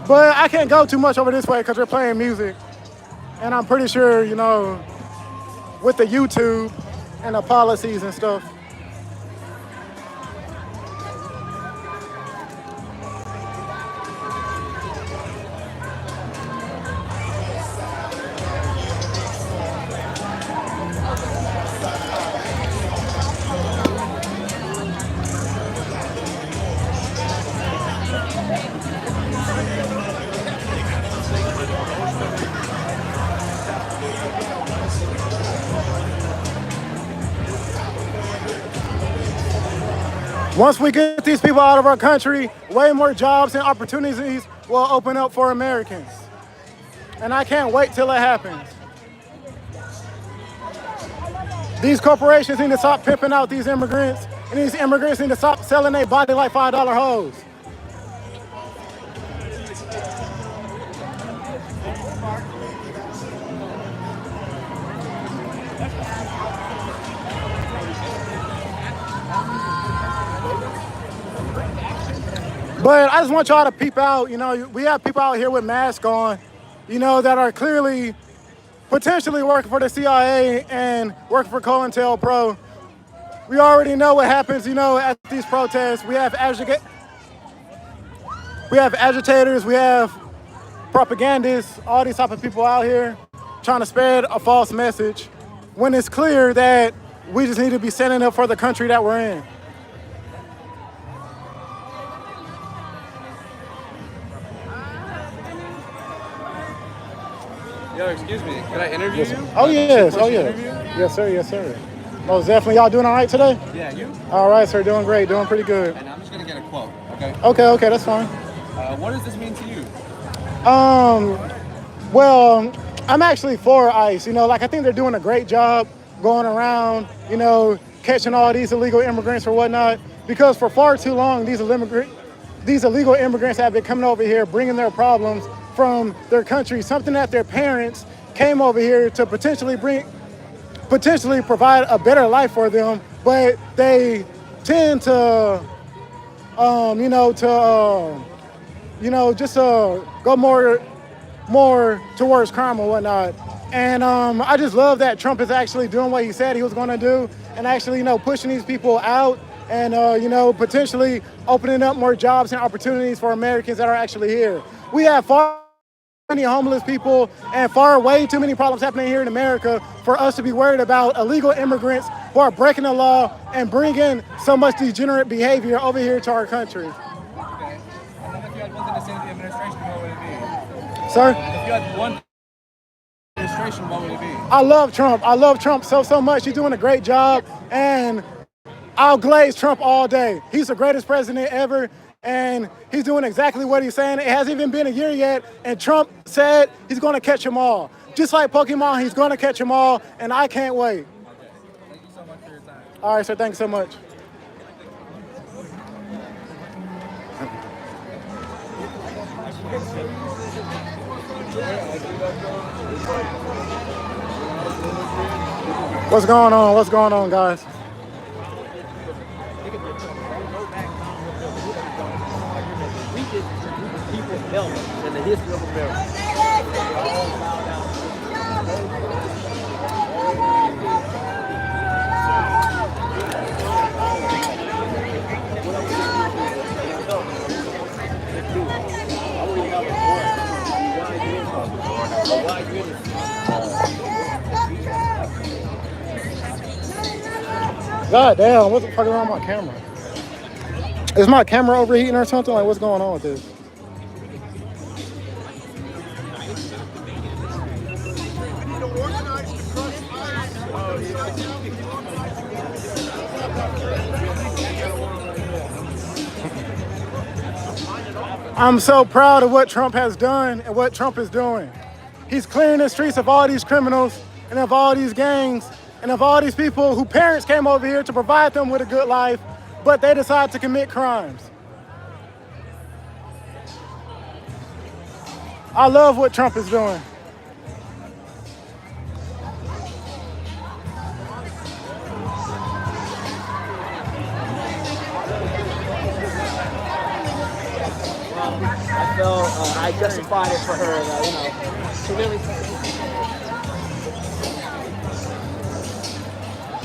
Speaker 2: But I can't go too much over this way because we're playing music. And I'm pretty sure, you know, with the YouTube and the policies and stuff. Once we get these people out of our country, way more jobs and opportunities will open up for Americans. And I can't wait till it happens. These corporations need to stop pimping out these immigrants, and these immigrants need to stop selling their body like $5 hoes. But I just want y'all to peep out, you know, we have people out here with masks on, you know, that are clearly potentially working for the CIA and working for COINTELPRO. We already know what happens, you know, at these protests. We have agitators, we have propagandists, all these type of people out here trying to spread a false message when it's clear that we just need to be standing up for the country that we're in.
Speaker 11: Yo, excuse me, can I interview you?
Speaker 2: Oh, yes, oh, yeah.
Speaker 11: Interview?
Speaker 2: Yes, sir, yes, sir. Most definitely. Y'all doing all right today?
Speaker 11: Yeah, you?
Speaker 2: All right, sir, doing great, doing pretty good.
Speaker 11: And I'm just gonna get a quote, okay?
Speaker 2: Okay, that's fine.
Speaker 11: What does this mean to you?
Speaker 2: Well, I'm actually for ICE. You know, like I think they're doing a great job going around, you know, catching all these illegal immigrants or whatnot. Because for far too long, these illegal immigrants have been coming over here, bringing their problems from their country, something that their parents came over here to potentially provide a better life for them, but they tend to, go more towards crime or whatnot. And I just love that Trump is actually doing what he said he was going to do, and actually, you know, pushing these people out, and potentially opening up more jobs and opportunities for Americans that are actually here. We have far many homeless people and way too many problems happening here in America for us to be worried about illegal immigrants who are breaking the law and bringing so much degenerate behavior over here to our country.
Speaker 11: Okay. And then if you had one thing to say to the administration, what would it be?
Speaker 2: Sir?
Speaker 11: If you had one administration, what would it be?
Speaker 2: I love Trump. I love Trump so much. He's doing a great job, and I'll glaze Trump all day. He's the greatest president ever. And he's doing exactly what he's saying. It hasn't even been a year yet, and Trump said he's going to catch them all. Just like Pokemon, he's going to catch them all, and I can't wait.
Speaker 11: Okay. Thank you so much for your time.
Speaker 2: All right, sir. Thanks so much. What's going on? What's going on, guys?
Speaker 3: In the history of America.
Speaker 2: God damn, what the fuck is wrong with my camera? Is my camera overheating or something? Like, what's going on with this? I'm so proud of what Trump has done and what Trump is doing. He's clearing the streets of all these criminals and of all these gangs and of all these people whose parents came over here to provide them with a good life, but they decide to commit crimes. I love what Trump is doing.
Speaker 3: I felt I justified it for her, to really.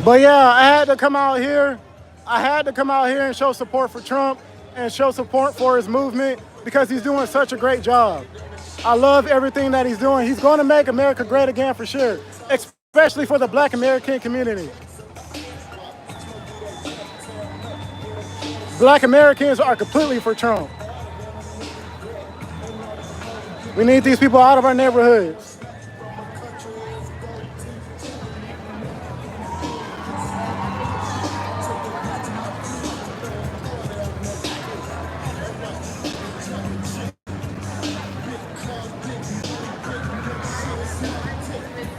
Speaker 2: But yeah, I had to come out here. I had to come out here and show support for Trump and show support for his movement because he's doing such a great job. I love everything that he's doing. He's going to make America great again for sure, especially for the Black American community. Black Americans are completely for Trump. We need these people out of our neighborhoods.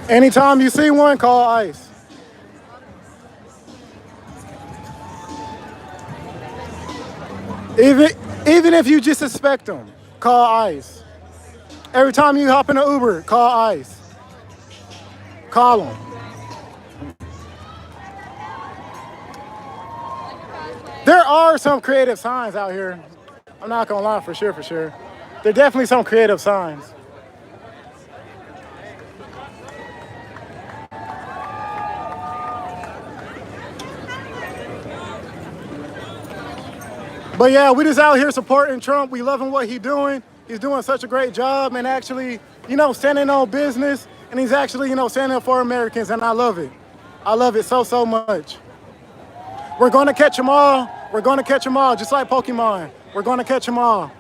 Speaker 2: Anytime you see one, call ICE. Even if you just suspect them, call ICE. Every time you hop in an Uber, call ICE. Call them. There are some creative signs out here. I'm not gonna lie, for sure. There are definitely some creative signs. But yeah, we just out here supporting Trump. We loving what he's doing. He's doing such a great job and actually, standing on business. And he's actually, standing up for Americans. And I love it. I love it so much. We're going to catch them all. We're going to catch them all, just like Pokemon. We're going to catch them all.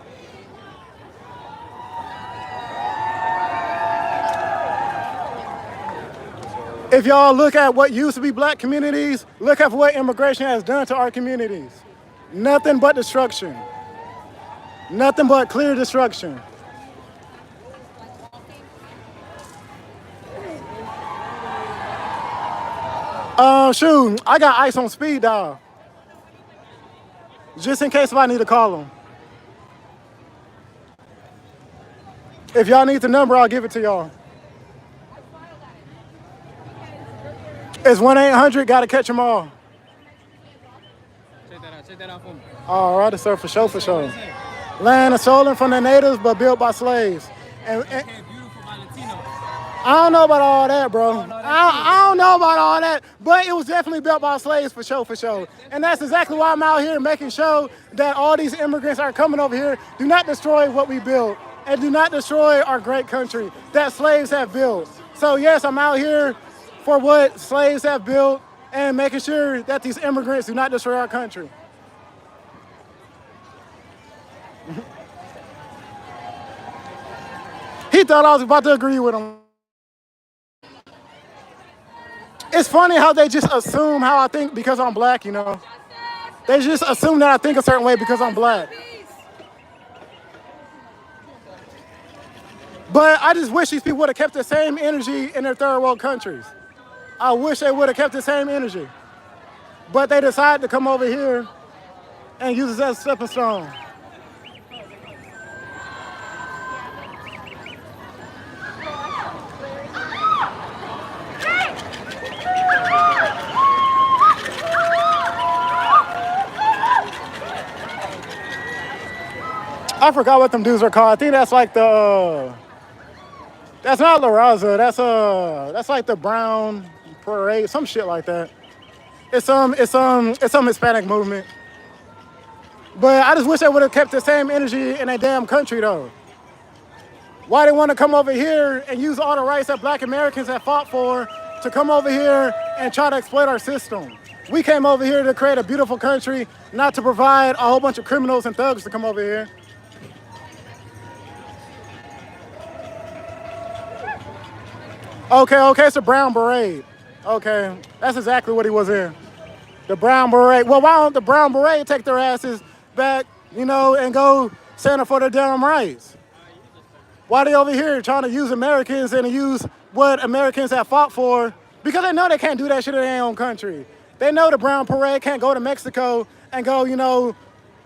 Speaker 2: If y'all look at what used to be Black communities, look at what immigration has done to our communities. Nothing but destruction. Nothing but clear destruction. Shoot, I got ICE on speed dial. Just in case if I need to call them. If y'all need the number, I'll give it to y'all. It's 1-800, gotta catch them all.
Speaker 11: Check that out for me.
Speaker 2: All right, sir, for sure. Land stolen from the natives, but built by slaves. And I don't know about all that, bro. I don't know about all that, but it was definitely built by slaves for sure. And that's exactly why I'm out here making sure that all these immigrants are coming over here. Do not destroy what we built, and do not destroy our great country that slaves have built. So yes, I'm out here for what slaves have built and making sure that these immigrants do not destroy our country. He thought I was about to agree with him. It's funny how they just assume how I think because I'm Black, They just assume that I think a certain way because I'm Black. But I just wish these people would have kept the same energy in their third world countries. I wish they would have kept the same energy. But they decided to come over here and use it as a stepping stone. I forgot what them dudes are called. I think that's like that's not La Raza. That's like the Brown Parade, some shit like that. It's some Hispanic movement. But I just wish they would have kept the same energy in their damn country though. Why they want to come over here and use all the rights that Black Americans have fought for to come over here and try to exploit our system? We came over here to create a beautiful country, not to provide a whole bunch of criminals and thugs to come over here. Okay, it's a brown beret. Okay, that's exactly what he was in. The brown beret. Well, why don't the brown beret take their asses back, and go stand up for their damn rights? Why they over here trying to use Americans and use what Americans have fought for? Because they know they can't do that shit in their own country. They know the brown beret can't go to Mexico and go,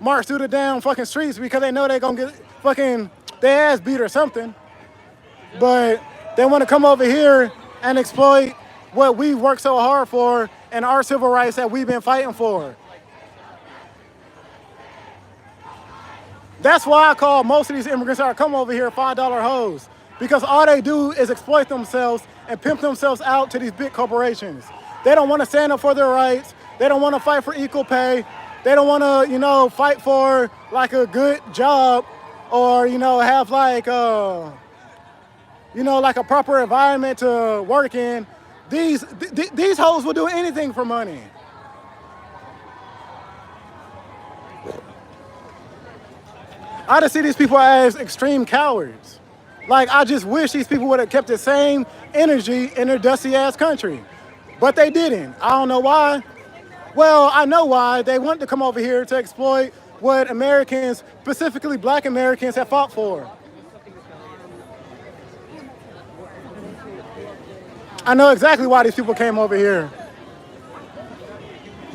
Speaker 2: march through the damn fucking streets because they know they're gonna get fucking their ass beat or something. But they want to come over here and exploit what we worked so hard for and our civil rights that we've been fighting for. That's why I call most of these immigrants that come over here $5 hoes, because all they do is exploit themselves and pimp themselves out to these big corporations. They don't want to stand up for their rights. They don't want to fight for equal pay. They don't want to, fight for like a good job or, have like, like a proper environment to work in. These hoes will do anything for money. I just see these people as extreme cowards. Like, I just wish these people would have kept the same energy in their dusty ass country. But they didn't. I don't know why. Well, I know why. They want to come over here to exploit what Americans, specifically black Americans, have fought for. I know exactly why these people came over here.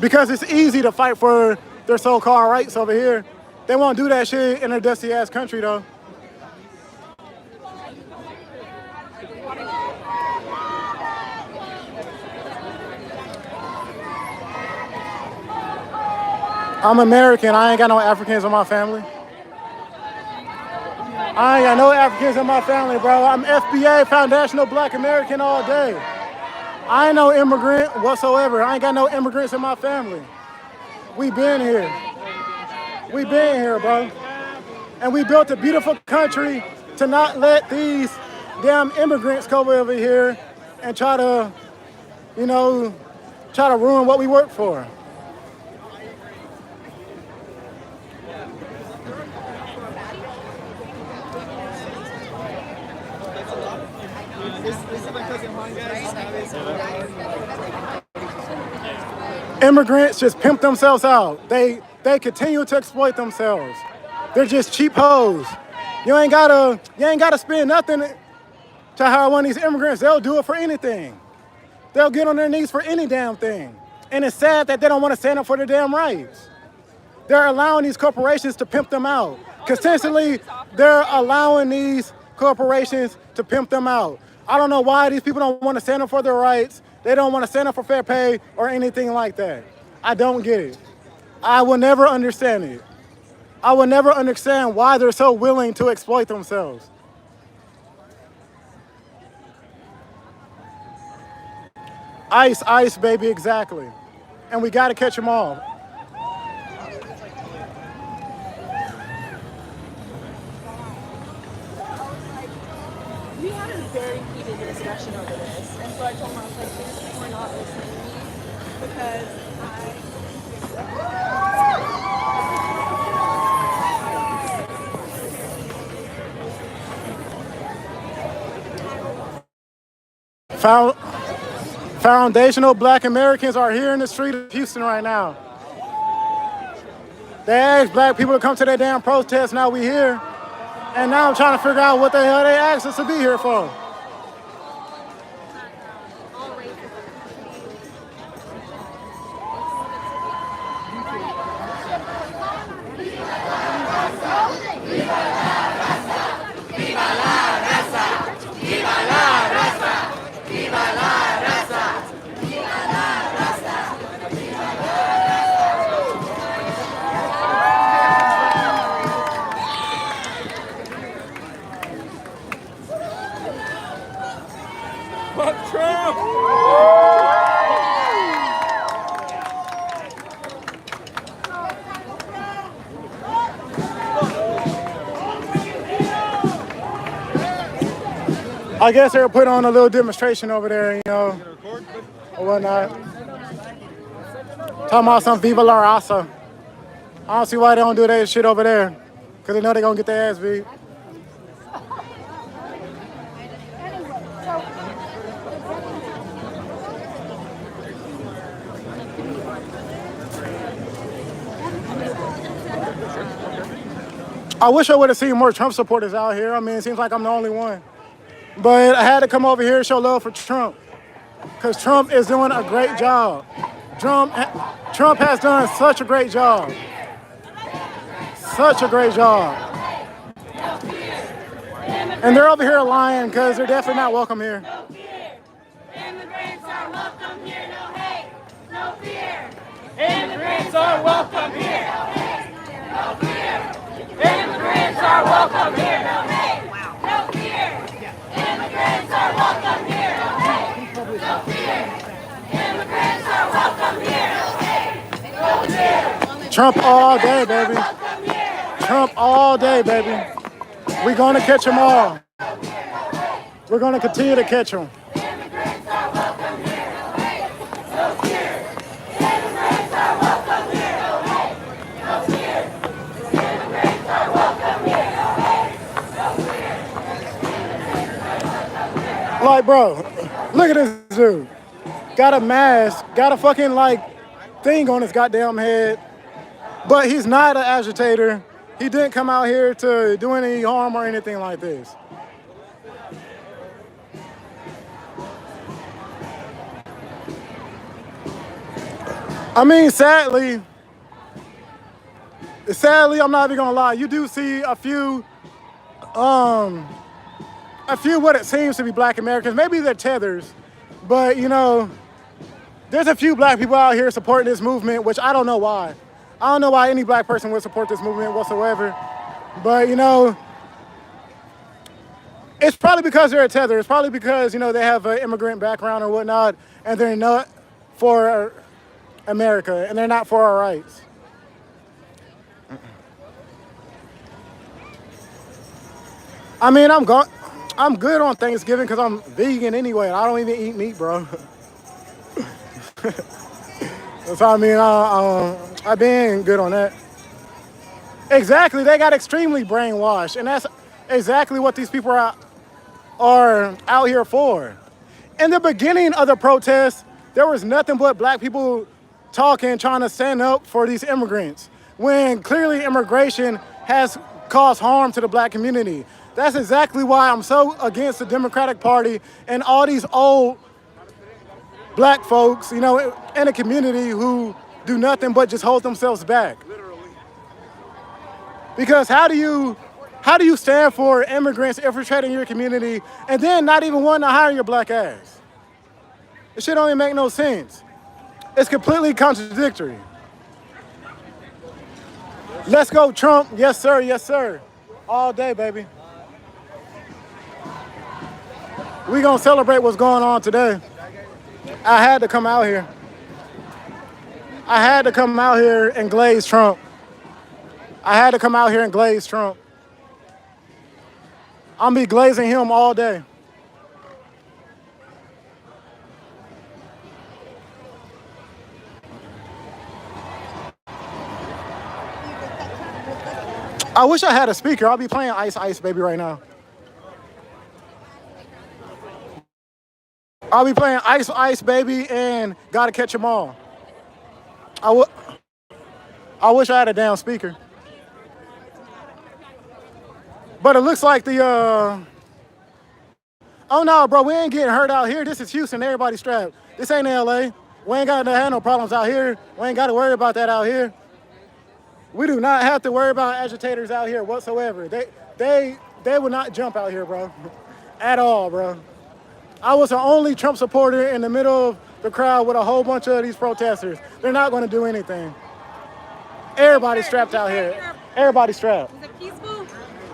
Speaker 2: Because it's easy to fight for their so-called rights over here. They won't do that shit in their dusty ass country though. I'm American. I ain't got no Africans in my family. I ain't got no Africans in my family, bro. I'm FBA, Foundational Black American all day. I ain't no immigrant whatsoever. I ain't got no immigrants in my family. We been here. We been here, bro. And we built a beautiful country to not let these damn immigrants come over here and try to ruin what we work for. Immigrants just pimp themselves out. They continue to exploit themselves. They're just cheap hoes. You ain't gotta spend nothing to hire one of these immigrants. They'll do it for anything. They'll get on their knees for any damn thing. And it's sad that they don't want to stand up for their damn rights. They're allowing these corporations to pimp them out. Consistently, they're allowing these corporations to pimp them out. I don't know why these people don't want to stand up for their rights. They don't want to stand up for fair pay or anything like that. I don't get it. I will never understand it. I will never understand why they're so willing to exploit themselves. Ice, baby, exactly. And we got to catch them all.
Speaker 10: We had a very heated discussion over this, and so I told him, I was like, these people are not listening to me because
Speaker 2: Foundational Black Americans are here in the street of Houston right now. They asked black people to come to their damn protest, now we here. And now I'm trying to figure out what the hell they asked us to be here for.
Speaker 6: Fuck Trump!
Speaker 2: I guess they'll put on a little demonstration over there, or whatnot. Talking about some Viva la Raza. I don't see why they don't do that shit over there. Because they know they're going to get their ass beat. I wish I would have seen more Trump supporters out here. I mean, it seems like I'm the only one. But I had to come over here and show love for Trump because Trump is doing a great job. Trump has done such a great job. Such a great job. And they're over here lying because they're definitely not welcome here.
Speaker 3: Immigrants are welcome here, no hate, no fear. Immigrants are welcome here, no hate, no fear. Immigrants are welcome here, no hate, no fear. Immigrants are welcome here, no hate, no fear. Immigrants are welcome here, no hate, no fear.
Speaker 2: Trump all day, baby. Trump all day, baby. We're gonna catch them all. We're gonna continue to catch them. Like, bro, look at this dude. Got a mask, got a fucking, like, thing on his goddamn head, but he's not an agitator. He didn't come out here to do any harm or anything like this. I mean, sadly, I'm not even gonna lie, you do see a few what it seems to be black Americans. Maybe they're tethers, but you know, there's a few black people out here supporting this movement, which I don't know why. I don't know why any black person would support this movement whatsoever. But you know, it's probably because they're a tether. It's probably because, you know, they have an immigrant background or whatnot, and they're not for America, and they're not for our rights. I mean, I'm good on Thanksgiving because I'm vegan anyway. I don't even eat meat, bro. So I mean, I've been good on that. Exactly, they got extremely brainwashed, and that's exactly what these people are out here for. In the beginning of the protests, there was nothing but black people talking, trying to stand up for these immigrants, when clearly immigration has caused harm to the black community. That's exactly why I'm so against the Democratic Party and all these old black folks, you know, in the community who do nothing but just hold themselves back. Because how do you stand for immigrants infiltrating your community and then not even wanting to hire your black ass? It shit don't even make no sense. It's completely contradictory. Let's go, Trump. Yes, sir. Yes, sir. All day, baby. We gonna celebrate what's going on today. I had to come out here. I had to come out here and glaze Trump. I had to come out here and glaze Trump. I'm gonna be glazing him all day. I wish I had a speaker. I'll be playing Ice Ice Baby right now. I'll be playing Ice Ice Baby and Gotta Catch 'Em All. I wish I had a damn speaker. But it looks like the, oh no, bro, we ain't getting hurt out here. This is Houston, everybody strapped. This ain't LA. We ain't got to have no problems out here. We ain't got to worry about that out here. We do not have to worry about agitators out here whatsoever. They would not jump out here, bro. At all, bro. I was the only Trump supporter in the middle of the crowd with a whole bunch of these protesters. They're not going to do anything. Everybody's strapped out here. Everybody's strapped.
Speaker 10: Is it peaceful?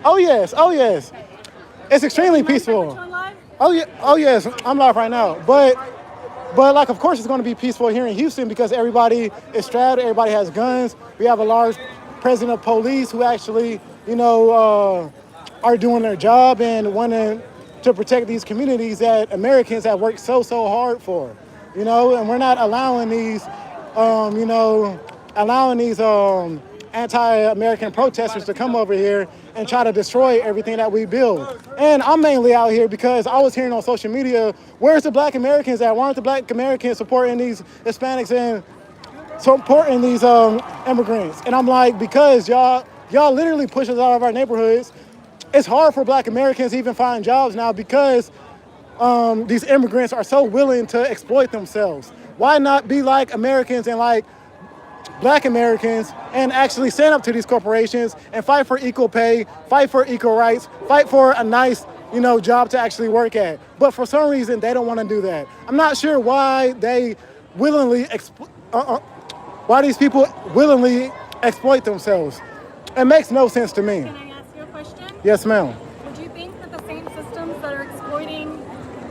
Speaker 2: Oh yes, oh yes. It's extremely peaceful. Oh yeah, oh yes, I'm live right now. But like, of course it's going to be peaceful here in Houston because everybody is strapped, everybody has guns. We have a large president of police who actually, you know, are doing their job and wanting to protect these communities that Americans have worked so hard for, you know, and we're not allowing these, anti-American protesters to come over here and try to destroy everything that we build. And I'm mainly out here because I was hearing on social media, where's the black Americans at? Why aren't the black Americans supporting these Hispanics and supporting these immigrants? And I'm like, because y'all Y'all literally push us out of our neighborhoods. It's hard for Black Americans to even find jobs now because these immigrants are so willing to exploit themselves. Why not be like Americans and like Black Americans and actually stand up to these corporations and fight for equal pay, fight for equal rights, fight for a nice, job to actually work at. But for some reason, they don't want to do that. I'm not sure why they willingly, why these people willingly exploit themselves. It makes no sense to me.
Speaker 10: Can I ask you a question?
Speaker 2: Yes, ma'am.
Speaker 10: Would you think that the same systems that are exploiting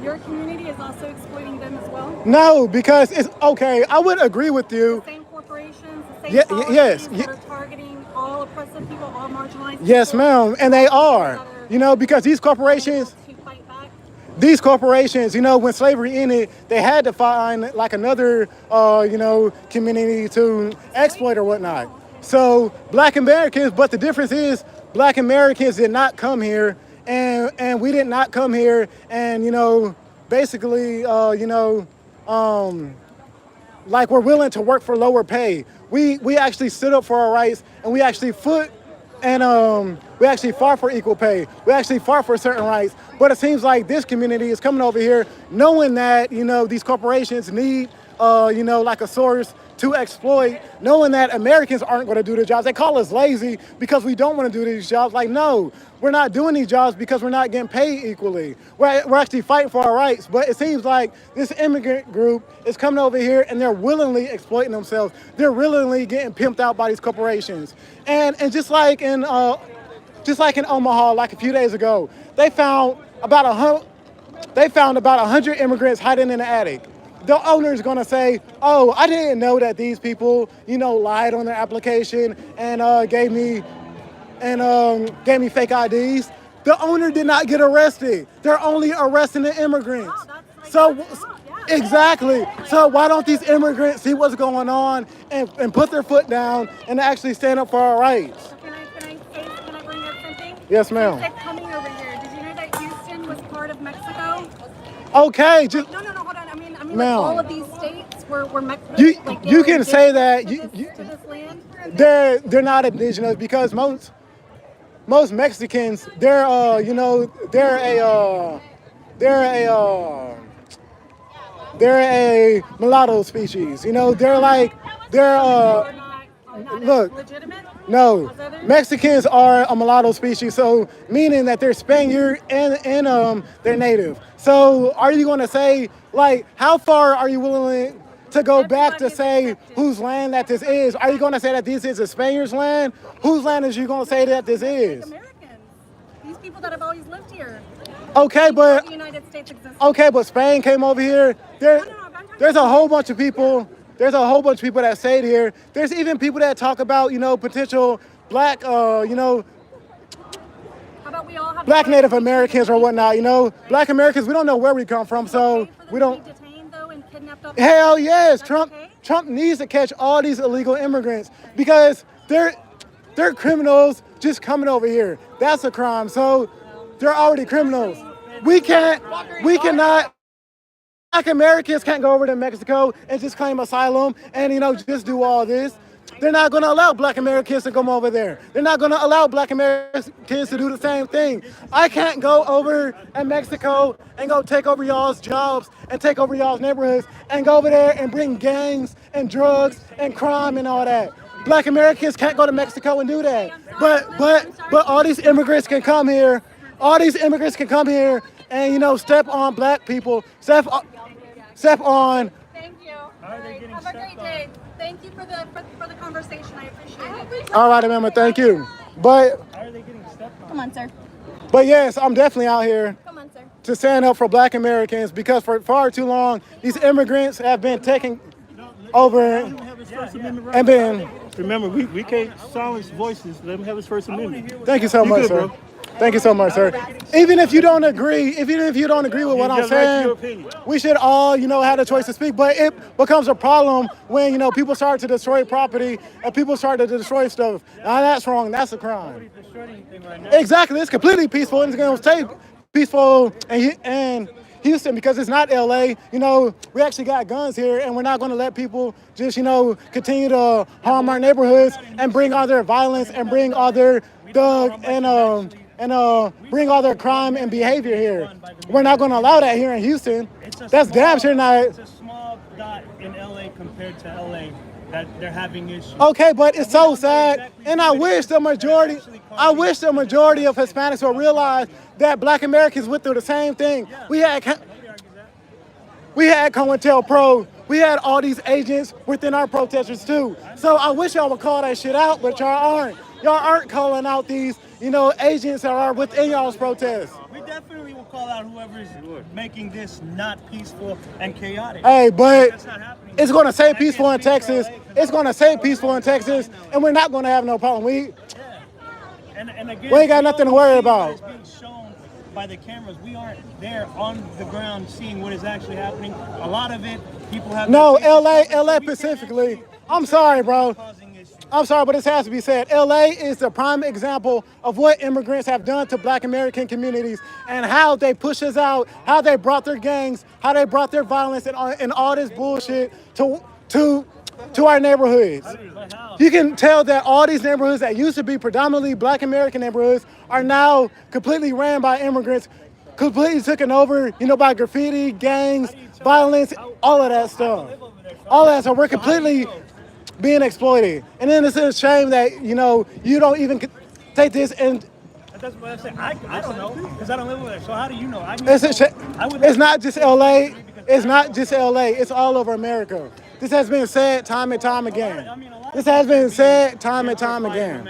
Speaker 10: your community is also exploiting them as well?
Speaker 2: No, because it's okay. I would agree with you.
Speaker 10: The same corporations, the same policies that are targeting all oppressive people, all marginalized people.
Speaker 2: Yes, ma'am, and they are. Because these corporations, when slavery ended, they had to find like another, community to exploit or whatnot. So Black Americans, but the difference is Black Americans did not come here, and we did not come here, and basically, like we're willing to work for lower pay. We actually stood up for our rights, and we actually we actually fought for equal pay. We actually fought for certain rights. But it seems like this community is coming over here knowing that, these corporations need, like a source to exploit, knowing that Americans aren't going to do the jobs. They call us lazy because we don't want to do these jobs. Like, no, we're not doing these jobs because we're not getting paid equally. We're actually fighting for our rights. But it seems like this immigrant group is coming over here and they're willingly exploiting themselves. They're willingly getting pimped out by these corporations. And just like in Omaha, like a few days ago, they found about 100 immigrants hiding in the attic. The owner's gonna say, "Oh, I didn't know that these people, lied on their application and gave me fake IDs." The owner did not get arrested. They're only arresting the immigrants. Exactly. So why don't these immigrants see what's going on and put their foot down and actually stand up for our rights?
Speaker 10: Can I bring up something?
Speaker 2: Yes, ma'am.
Speaker 10: You said coming over here. Did you know that Houston was part of Mexico?
Speaker 2: Okay,
Speaker 10: No, hold on. I mean,
Speaker 2: ma'am.
Speaker 10: all of these states were Mexico.
Speaker 2: You can say that
Speaker 10: to this land.
Speaker 2: they're not indigenous because most Mexicans they're a mulatto species. Look.
Speaker 10: Legitimate?
Speaker 2: No, Mexicans are a mulatto species, so meaning that they're Spaniard and they're native. So are you going to say, like, how far are you willing to go back to say whose land that this is? Are you going to say that this is a Spaniard's land? Whose land is you going to say that this is?
Speaker 10: Americans. These people that have always lived here.
Speaker 2: Okay, but
Speaker 10: The United States exists.
Speaker 2: okay, but Spain came over here. There's a whole bunch of people. There's a whole bunch of people that stayed here. There's even people that talk about, potential black,
Speaker 10: How about we all have
Speaker 2: black Native Americans or whatnot. Black Americans, we don't know where we come from, so we don't.
Speaker 10: to be detained though and kidnapped off
Speaker 2: Hell yes,
Speaker 10: That's
Speaker 2: Trump.
Speaker 10: okay?
Speaker 2: Trump needs to catch all these illegal immigrants because they're criminals just coming over here. That's a crime. So they're already criminals. We cannot. Black Americans can't go over to Mexico and just claim asylum and, just do all this. They're not going to allow Black Americans to come over there. They're not going to allow Black Americans to do the same thing. I can't go over in Mexico and go take over y'all's jobs and take over y'all's neighborhoods and go over there and bring gangs and drugs and crime and all that. Black Americans can't go to Mexico and do that. But all these immigrants can come here. All these immigrants can come here and, step on Black people, step on.
Speaker 10: Thank you. Have a great day. Thank you for the conversation. I appreciate it.
Speaker 2: All right, Amanda, thank you. But
Speaker 10: Come on, sir.
Speaker 2: But yes, I'm definitely out here
Speaker 10: Come on, sir.
Speaker 2: to stand up for Black Americans because for far too long, these immigrants have been taking over and been.
Speaker 8: Remember, we can't silence voices. Let him have his First Amendment.
Speaker 2: Thank you so much,
Speaker 8: good,
Speaker 2: sir.
Speaker 8: bro.
Speaker 2: Thank you so much, sir. Even if you don't agree with what I'm saying, we should all, have the choice to speak. But it becomes a problem when, people start to destroy property and people start to destroy stuff. Now that's wrong. That's a crime. Exactly. It's completely peaceful. It's going to stay peaceful. And Houston because it's not LA. You know, we actually got guns here, and we're not going to let people just, you know, continue to harm our neighborhoods and bring all their violence and bring all their thug and bring all their crime and behavior here. We're not going to allow that here in Houston. That's damn sure not.
Speaker 8: It's a small dot in LA compared to LA that they're having issues.
Speaker 2: Okay, but it's so sad, and I wish the majority of Hispanics will realize that Black Americans went through the same thing. We had COINTELPRO, we had all these agents within our protesters too. So I wish y'all would call that shit out, but y'all aren't. Y'all aren't calling out these, you know, agents that are within y'all's protests.
Speaker 8: We definitely will call out whoever's making this not peaceful and chaotic.
Speaker 2: Hey, but it's going to say peaceful in Texas. It's going to say peaceful in Texas, and we're not going to have no problem. We ain't got nothing to worry about.
Speaker 8: It's being shown by the cameras. We aren't there on the ground seeing what is actually happening. A lot of it, people have...
Speaker 2: No, LA specifically. I'm sorry, bro. I'm sorry, but this has to be said. LA is the prime example of what immigrants have done to Black American communities and how they push us out, how they brought their gangs, how they brought their violence and all this bullshit to our neighborhoods. You can tell that all these neighborhoods that used to be predominantly Black American neighborhoods are now completely ran by immigrants, completely taken over, you know, by graffiti, gangs, violence, all of that stuff. All of that, so we're completely being exploited. And then it's a shame that, you know, you don't even take this and...
Speaker 8: That's what I'm saying. I don't know, because I don't live over there. So how do you know?
Speaker 2: It's not just LA. It's not just LA. It's all over America. This has been said time and time again. This has been said time and time again.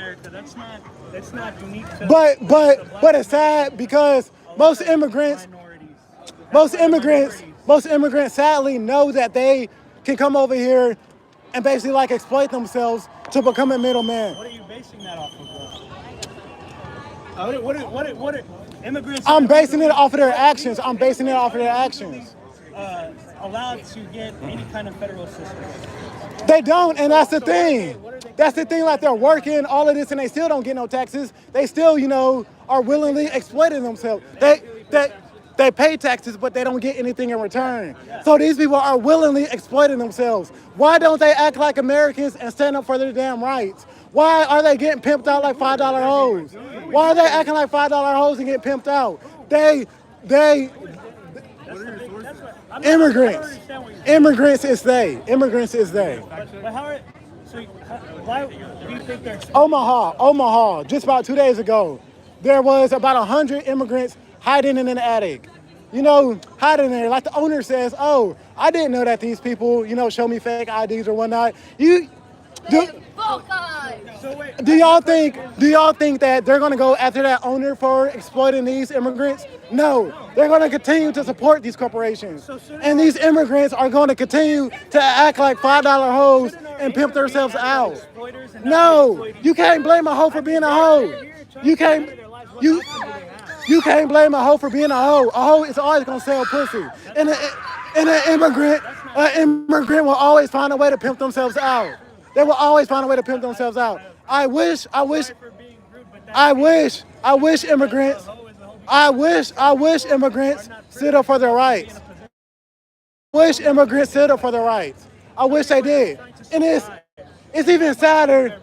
Speaker 8: That's not unique to...
Speaker 2: But it's sad because most immigrants sadly know that they can come over here and basically like exploit themselves to become a middleman.
Speaker 8: What are you basing that off of? What immigrants...
Speaker 2: I'm basing it off of their actions.
Speaker 8: Allowed to get any kind of federal assistance?
Speaker 2: They don't, and that's the thing. That's the thing, like they're working, all of this, and they still don't get no taxes. They still, you know, are willingly exploiting themselves. They pay taxes, but they don't get anything in return. So these people are willingly exploiting themselves. Why don't they act like Americans and stand up for their damn rights? Why are they getting pimped out like $5 hoes? Why are they acting like $5 hoes and getting pimped out? Immigrants is they.
Speaker 8: But why do you think they're...
Speaker 2: Omaha, just about 2 days ago, there was about 100 immigrants hiding in an attic. You know, hiding there. Like the owner says, oh, I didn't know that these people, you know, show me fake IDs or whatnot. Do y'all think that they're going to go after that owner for exploiting these immigrants? No, they're going to continue to support these corporations. And these immigrants are going to continue to act like $5 hoes and pimp themselves out. No, you can't blame a hoe for being a hoe. You can't blame a hoe for being a hoe. A hoe is always going to sell pussy. And an immigrant will always find a way to pimp themselves out. They will always find a way to pimp themselves out. I wish immigrants stood up for their rights. I wish they did. And it's even sadder.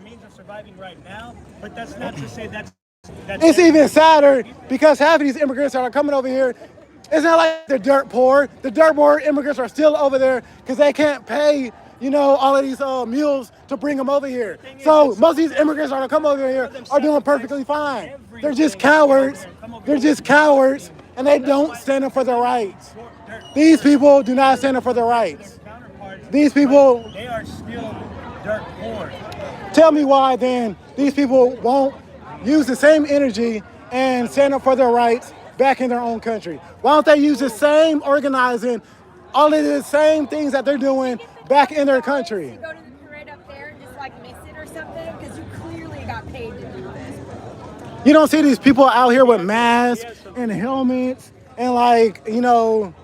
Speaker 2: It's even sadder because half of these immigrants that are coming over here, it's not like they're dirt poor. The dirt poor immigrants are still over there because they can't pay, you know, all of these mules to bring them over here. So most of these immigrants that are coming over here are doing perfectly fine. They're just cowards, and they don't stand up for their rights. These people do not stand up for their rights. These people...
Speaker 8: They are still dirt poor.
Speaker 2: Tell me why then these people won't use the same energy and stand up for their rights back in their own country. Why don't they use the same organizing, all of the same things that they're doing back in their country?
Speaker 10: You go to the parade up there and just like miss it or something because you clearly got paid to do this.
Speaker 2: You don't see these people out here with masks and helmets and like, you know,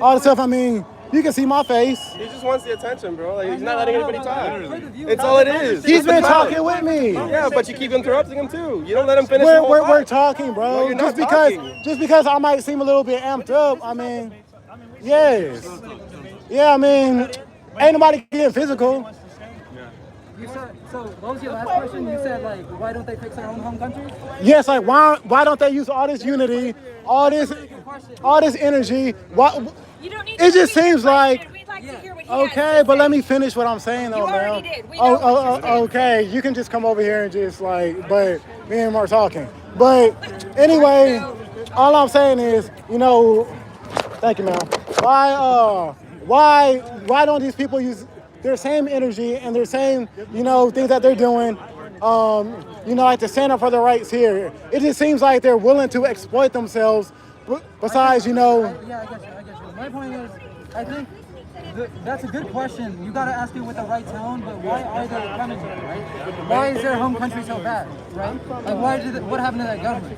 Speaker 2: all the stuff. I mean, You can see my face.
Speaker 12: He just wants the attention, bro. Like, he's not letting anybody talk. It's all it is.
Speaker 2: He's been talking with me.
Speaker 12: Yeah, but you keep interrupting him too. You don't let him finish the whole thought.
Speaker 2: We're talking, bro.
Speaker 12: No, you're not
Speaker 2: just because I might seem a little bit amped up, I mean, yes. Yeah, I mean, ain't nobody getting physical.
Speaker 13: You said, so what was your last question? You said, like, why don't they fix their own home country?
Speaker 2: Yes, like why don't they use all this unity, all this energy? Why, it just seems like, okay, but let me finish what I'm saying though, man. Okay, you can just come over here and just like, but me and him are talking. But anyway, all I'm saying is, you know, thank you, man. Why don't these people use their same energy and their same, you know, things that they're doing, you know, like to stand up for their rights here? It just seems like they're willing to exploit themselves. Besides, you know.
Speaker 13: Yeah, I get you. My point is, I think that's a good question. You got to ask it with the right tone. But why are they coming here, right? Why is their home country so bad, right? Like, what happened to that government?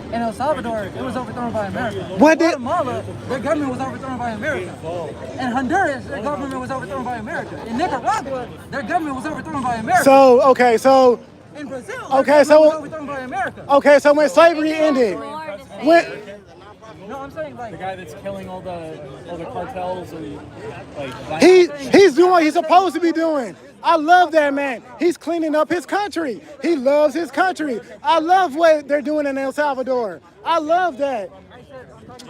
Speaker 13: In El Salvador, it was overthrown by America. In Guatemala, their government was overthrown by America. In Honduras, their government was overthrown by America. In Nicaragua, their government was overthrown by America.
Speaker 2: So
Speaker 13: in Brazil,
Speaker 2: okay,
Speaker 13: so was overthrown by America.
Speaker 2: Okay, so when slavery ended,
Speaker 13: no, I'm saying like
Speaker 11: the guy that's killing all the cartels and like
Speaker 2: he's doing what he's supposed to be doing. I love that man. He's cleaning up his country. He loves his country. I love what they're doing in El Salvador. I love that.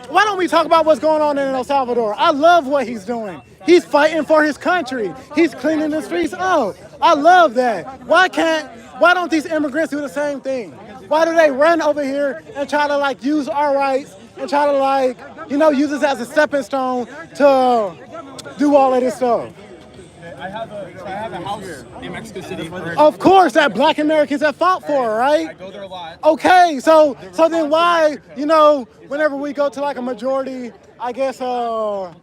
Speaker 2: Why don't we talk about what's going on in El Salvador? I love what he's doing. He's fighting for his country. He's cleaning the streets up. I love that. Why don't these immigrants do the same thing? Why do they run over here and try to like use our rights and try to like, you know, use us as a stepping stone to do all of this stuff?
Speaker 11: I have a house in Mexico City.
Speaker 2: Of course, that Black Americans have fought for, right?
Speaker 11: I go there a lot.
Speaker 2: Okay, so then why, you know, whenever we go to like a majority, I guess, like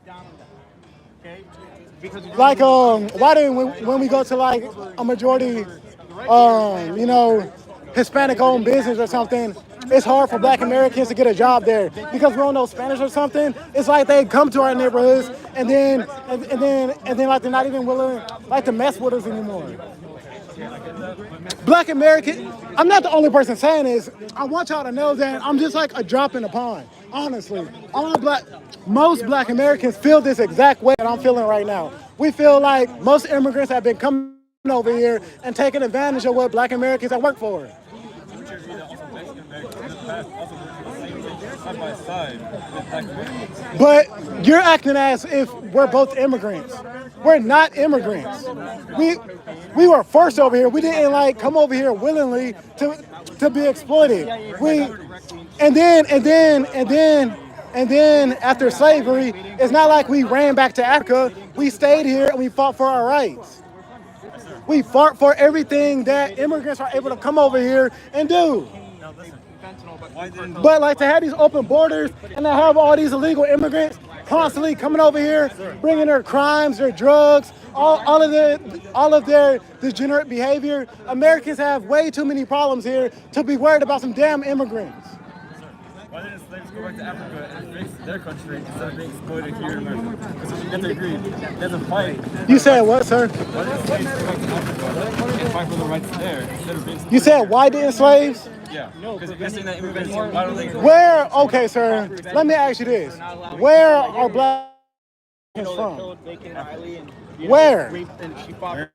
Speaker 2: why didn't when we go to like a majority, you know, Hispanic-owned business or something, it's hard for Black Americans to get a job there because we don't know Spanish or something. It's like they come to our neighborhoods and then like they're not even willing like to mess with us anymore. Black American, I'm not the only person saying this. I want y'all to know that I'm just like a drop in the pond. Honestly, most Black Americans feel this exact way that I'm feeling right now. We feel like most immigrants have been coming over here and taking advantage of what Black Americans have worked for. But you're acting as if we're both immigrants. We're not immigrants. We were forced over here. We didn't like come over here willingly to be exploited. And then after slavery, it's not like we ran back to Africa. We stayed here and we fought for our rights. We fought for everything that immigrants are able to come over here and do. But like to have these open borders and to have all these illegal immigrants constantly coming over here, bringing their crimes, their drugs, all of their degenerate behavior. Americans have way too many problems here to be worried about some damn immigrants.
Speaker 11: Why didn't slaves go back to Africa and fix their country instead of being exploited here in America? Because you have to agree, there's a fight.
Speaker 2: You said what, sir?
Speaker 11: Why didn't slaves go back to Africa and fight for the rights there instead of being exploited?
Speaker 2: You said why didn't slaves?
Speaker 11: Yeah, because if you're saying that immigrants, why don't they go?
Speaker 2: Where? Okay, sir. Let me ask you this: where are Black from? Where? Black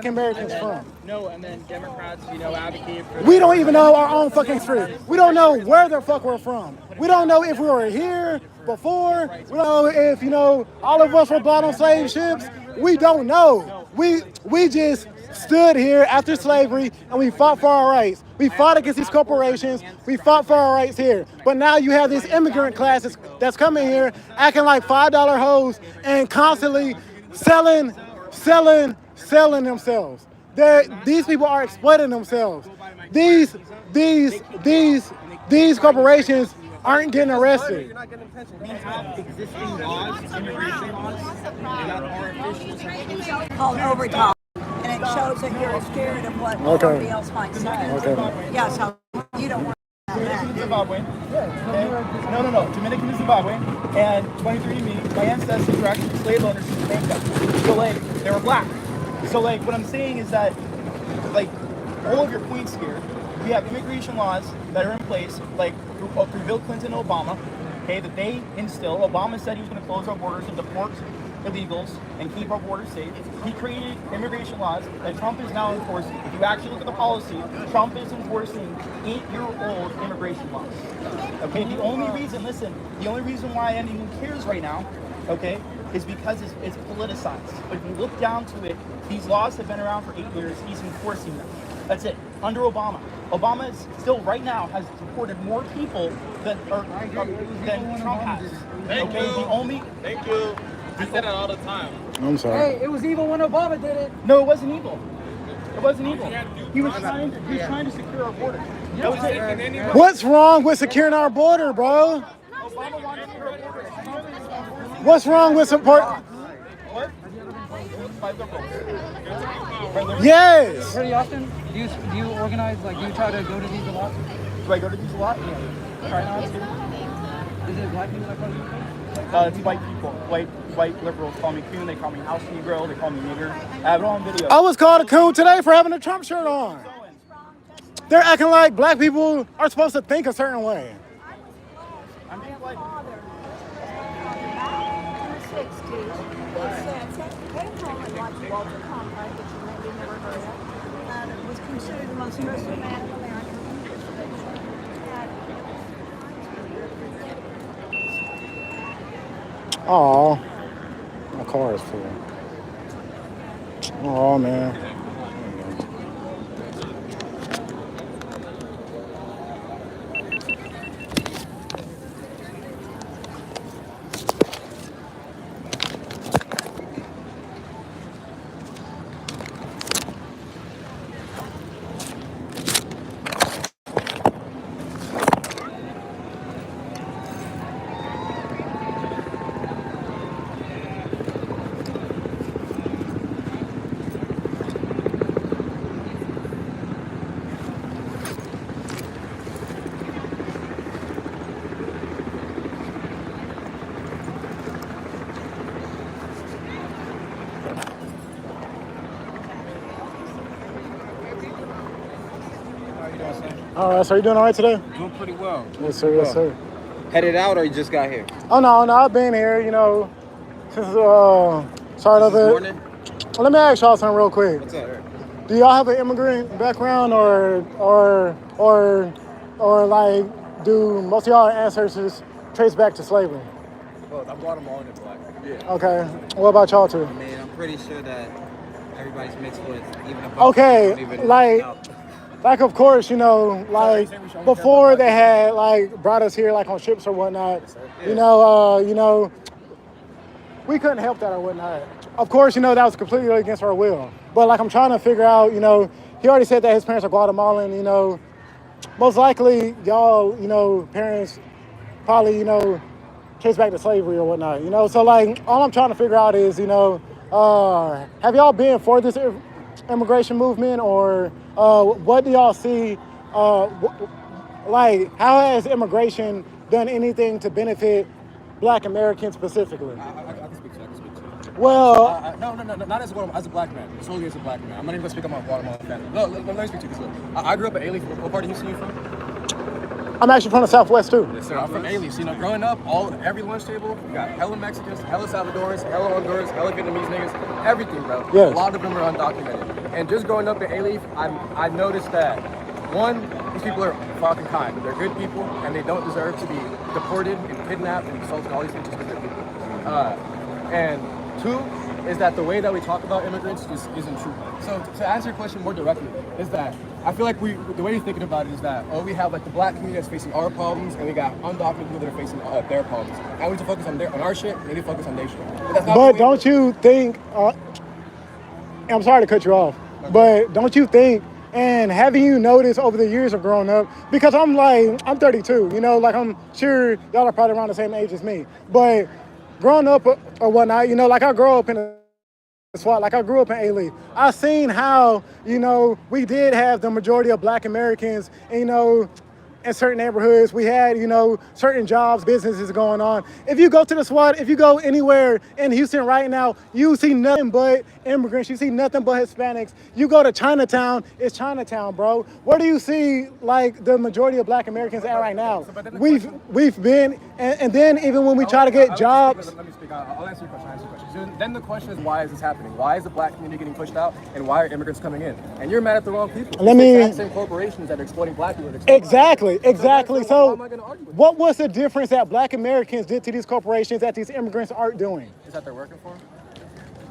Speaker 2: Americans from?
Speaker 11: No, and then Democrats, you know, advocate for.
Speaker 2: We don't even know our own fucking street. We don't know where the fuck we're from. We don't know if we were here before. We don't know if, you know, all of us were bought on slave ships. We don't know. We just stood here after slavery and we fought for our rights. We fought against these corporations. We fought for our rights here. But now you have this immigrant class that's coming here acting like $5 hoes and constantly selling themselves. These people are exploiting themselves. These corporations aren't getting arrested.
Speaker 3: You're not getting attention. We have existing laws, immigration laws, that are official.
Speaker 14: Called overtime, and it shows that you're scared of what somebody else might say.
Speaker 2: Okay.
Speaker 14: Yeah, so you don't want
Speaker 12: Dominican and Zimbabwe. Okay? No. Dominican and Zimbabwe. And 23andMe, my ancestors were actually slave owners in Jamaica. So, like, they were black. So, like, what I'm saying is that, like, all of your points here, we have immigration laws that are in place, like, through Bill Clinton and Obama, okay, that they instill. Obama said he was going to close our borders and deport illegals and keep our borders safe. He created immigration laws that Trump is now enforcing. If you actually look at the policy, Trump is enforcing 8-year-old immigration laws. Okay, the only reason why anyone cares right now, okay, is because it's politicized. But if you look down to it, these laws have been around for 8 years. He's enforcing them. That's it. Under Obama. Obama is still right now has deported more people than Trump has.
Speaker 11: Thank you. Thank you. I say that all the time.
Speaker 2: I'm sorry.
Speaker 13: Hey, it was evil when Obama did it.
Speaker 12: No, it wasn't evil. It wasn't evil. He was trying to secure our border. That was it.
Speaker 2: What's wrong with securing our border, bro?
Speaker 12: Obama wanted to secure our border.
Speaker 2: What's wrong with support?
Speaker 12: What?
Speaker 2: Yes.
Speaker 13: Pretty often, do you organize, like, do you try to go to these a lot?
Speaker 12: Do I go to these a lot? Yeah. Try not to.
Speaker 13: Is it black people that call you?
Speaker 12: It's white people. White liberals call me coon. They call me house negro. They call me nigger. I have it all on video.
Speaker 2: I was called a coon today for having a Trump shirt on. They're acting like black people are supposed to think a certain way.
Speaker 12: I'm being like,
Speaker 10: In the 60s, they said, take home and watch Walter Cronkite, which you maybe never heard of, and it was considered the most progressive man in America.
Speaker 2: Oh, my car is full. Oh man. All right, so you doing all right today?
Speaker 9: Doing pretty well.
Speaker 2: Yes, sir. Yes, sir.
Speaker 9: Headed out or you just got here?
Speaker 2: Oh no, I've been here, since start of
Speaker 9: This
Speaker 2: it.
Speaker 9: morning?
Speaker 2: Let me ask y'all something real quick.
Speaker 9: What's up?
Speaker 2: Do y'all have an immigrant background, or like do most of y'all ancestors trace back to slavery?
Speaker 11: Well, I'm Guatemalan and black. Yeah.
Speaker 2: Okay. What about y'all two?
Speaker 9: I mean, I'm pretty sure that everybody's mixed with even a
Speaker 2: Okay, like of course, like before they had brought us here on ships or whatnot, we couldn't help that or whatnot. Of course, that was completely against our will. But I'm trying to figure out, he already said that his parents are Guatemalan, most likely y'all, parents probably, trace back to slavery or whatnot, So all I'm trying to figure out is, have y'all been for this immigration movement, or what do y'all see? How has immigration done anything to benefit Black Americans specifically?
Speaker 11: I can speak to you.
Speaker 2: Well,
Speaker 11: no, not as a black man. Solely as a black man. I'm not even gonna speak on my Guatemalan family. No, let me speak to you. Because I grew up in Ailey. What part of Houston are you from?
Speaker 2: I'm actually from the Southwest too.
Speaker 11: Yes, sir. I'm from Ailey. So, growing up, every lunch table, we got hella Mexicans, hella Salvadorans, hella Hondurans, hella Vietnamese niggas, everything, bro.
Speaker 2: Yes.
Speaker 11: A lot of them are undocumented. And just growing up in Ailey, I noticed that, one, these people are fucking kind. They're good people, and they don't deserve to be deported and kidnapped and assaulted, all these things just because they're people. And two, is that the way that we talk about immigrants just isn't true. So to answer your question more directly, is that I feel like the way you're thinking about it is that, we have the black community that's facing our problems, and we got undocumented people that are facing their problems. And we need to focus on our shit, and they need to focus on their shit.
Speaker 2: But don't you think, I'm sorry to cut you off, but don't you think, and having you noticed over the years of growing up, because I'm 32, I'm sure y'all are probably around the same age as me, but growing up or whatnot, I grew up in a SWAT, I grew up in Ailey. I seen how, we did have the majority of Black Americans, and, in certain neighborhoods. We had, you know, certain jobs, businesses going on. If you go to the SWAT, if you go anywhere in Houston right now, you see nothing but immigrants. You see nothing but Hispanics. You go to Chinatown, it's Chinatown, bro. Where do you see like the majority of Black Americans at right now? We've been, and then even when we try to get jobs.
Speaker 11: Let me speak. I'll answer your question. So then the question is, why is this happening? Why is the Black community getting pushed out, and why are immigrants coming in? And you're mad at the wrong people.
Speaker 2: Let me.
Speaker 11: The exact same corporations that are exploiting Black people.
Speaker 2: Exactly. So,
Speaker 11: why am I gonna argue with
Speaker 2: what was the difference that Black Americans did to these corporations that these immigrants aren't doing?
Speaker 11: Is that they're working for them?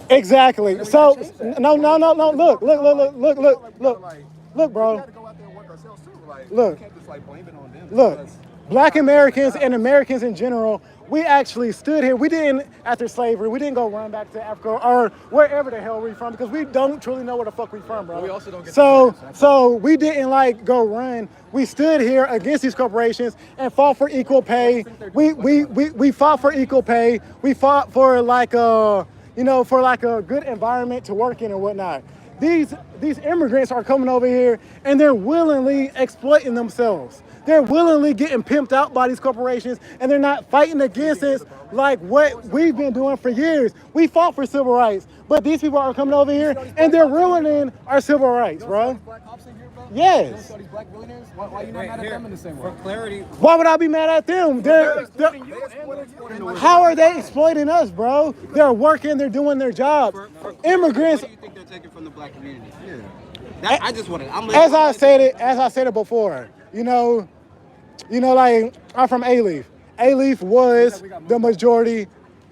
Speaker 2: Exactly. So, no. Look, bro.
Speaker 11: We gotta go out there and work ourselves too. Like,
Speaker 2: Look.
Speaker 11: We can't just like blame it on them.
Speaker 2: Look, Black Americans and Americans in general, we actually stood here. We didn't, after slavery, we didn't go run back to Africa or wherever the hell we're from because we don't truly know where the fuck we're from, bro.
Speaker 11: We also don't get
Speaker 2: so we didn't like go run. We stood here against these corporations and fought for equal pay. We fought for equal pay. We fought for like a, you know, for like a good environment to work in and whatnot. These immigrants are coming over here and they're willingly exploiting themselves. They're willingly getting pimped out by these corporations and they're not fighting against us like what we've been doing for years. We fought for civil rights, but these people are coming over here and they're ruining our civil rights, bro. Yes.
Speaker 11: Why are you not mad at them in the same way? For clarity.
Speaker 2: Why would I be mad at them? How are they exploiting us, bro? They're working, they're doing their jobs. Immigrants.
Speaker 9: What do you think they're taking from the Black community? Yeah. I just want to.
Speaker 2: As I said it before, you know, like I'm from A-Leaf. A-Leaf was the majority.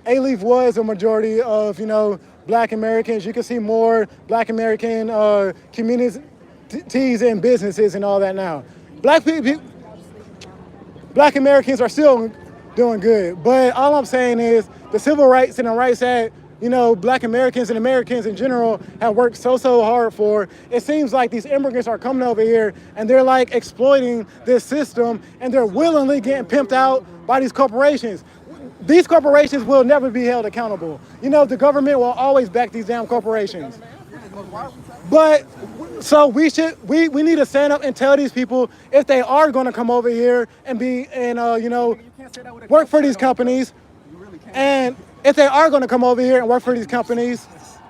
Speaker 2: A-Leaf was a majority of, you know, Black Americans. You can see more Black American communities and businesses and all that now. Black Americans are still doing good, but all I'm saying is the civil rights and the rights that, you know, Black Americans and Americans in general have worked so hard for. It seems like these immigrants are coming over here and they're like exploiting this system and they're willingly getting pimped out by these corporations. These corporations will never be held accountable. You know, the government will always back these damn corporations. But so we need to stand up and tell these people if they are going to come over here and be you know, work for these companies, and if they are going to come over here and work for these companies,